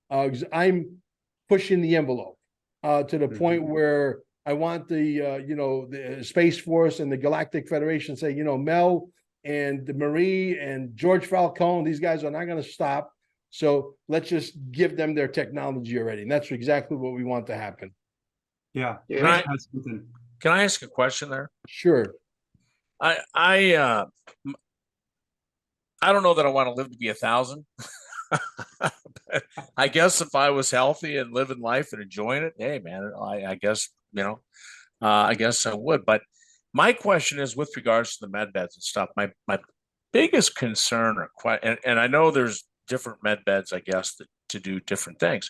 S1: Because I'm pushing the envelope to the point where I want the Space Force and the Galactic Federation say, Mel and Marie and George Falcone, these guys are not going to stop. So let's just give them their technology already. And that's exactly what we want to happen.
S4: Yeah.
S6: Can I ask a question there?
S1: Sure.
S6: I don't know that I want to live to be 1,000. I guess if I was healthy and living life and enjoying it, hey man, I guess, I guess I would. But my question is with regards to the med beds and stuff. My biggest concern or and I know there's different med beds, I guess, to do different things.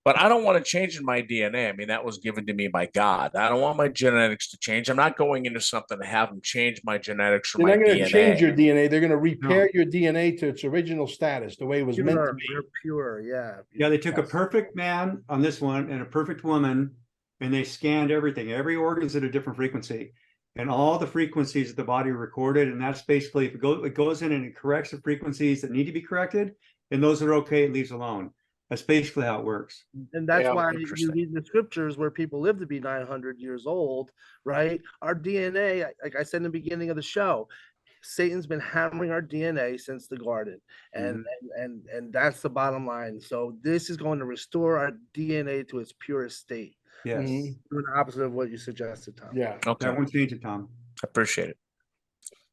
S6: But I don't want to change in my DNA. I mean, that was given to me by God. I don't want my genetics to change. I'm not going into something to have them change my genetics or
S1: They're
S6: my
S1: not going to
S6: DNA.
S1: change your DNA. They're going to repair your DNA to its original status, the way it was meant to
S2: Pure,
S1: be.
S2: we're pure, yeah.
S4: Yeah, they took a
S1: Yes.
S4: perfect man on this one and a perfect woman, and they scanned everything. Every organ's at a different frequency, and all the frequencies of the body are recorded. And that's basically if it goes in and it corrects the frequencies that need to be corrected, and those are okay, it leaves alone. That's basically how it works.
S2: And that's
S5: Yeah,
S2: why you
S6: interesting.
S2: read the scriptures where people live to be 900 years old, right? Our DNA, like I said in the beginning of the show, Satan's been hammering our DNA since the garden, and and that's the bottom line. So this is going to restore our DNA to its purest state.
S4: Yes.
S1: Mhm.
S2: Doing the opposite of what you suggested, Tom.
S1: Yeah.
S6: Okay,
S4: That won't change it, Tom.
S6: appreciate it.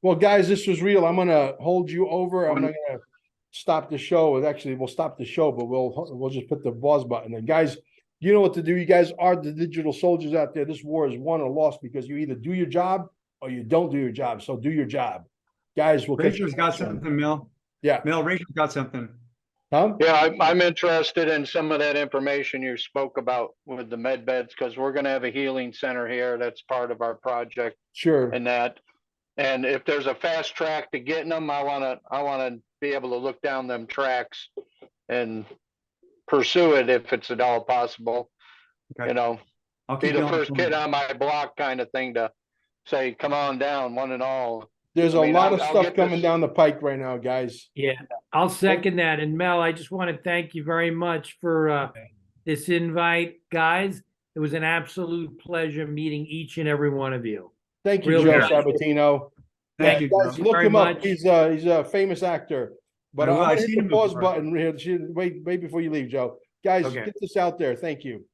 S1: Well, guys, this was real. I'm going to hold you over. I'm not going to stop the show. Actually, we'll stop the show, but we'll just put the pause button. And guys, you know what to do. You guys are the digital soldiers out there. This war is won or lost because you either do your job or you don't do your job. So do your job, guys. We'll catch you
S4: Rachel's got
S1: next time.
S4: something, Mel.
S1: Yeah.
S4: Mel, Rachel's got something.
S1: Tom?
S5: Yeah, I'm interested in some of that information you spoke about with the med beds, because we're gonna have a healing center here. That's part of our project
S1: Sure.
S5: and that. And if there's a fast track to getting them, I wanna be able to look down them tracks and pursue it if it's at all possible.
S4: Okay.
S5: You know,
S4: I'll
S5: be
S4: keep you
S5: the
S4: on the
S5: first
S4: phone.
S5: kid on my block kind of thing to say, come on down, one and all.
S1: There's
S5: I
S1: a
S5: mean,
S1: lot of
S5: I'll
S1: stuff
S5: get
S1: coming
S5: this-
S1: down the pike right now, guys.
S3: Yeah, I'll second that. And Mel, I just want to thank you very much for this invite, guys. It was an absolute pleasure meeting each and every one of you.
S1: Thank you,
S3: Really
S1: Joe
S3: nice.
S1: Sabatino.
S4: Thank you,
S1: Guys,
S4: Joe.
S1: look
S3: very
S1: him up.
S3: much.
S1: He's a famous actor. But
S4: I
S1: I'm
S4: will. I've
S1: gonna hit
S4: seen
S1: the
S4: him
S1: pause
S4: before.
S1: button here. Wait before you leave, Joe. Guys,
S3: Okay.
S1: get this out there. Thank you.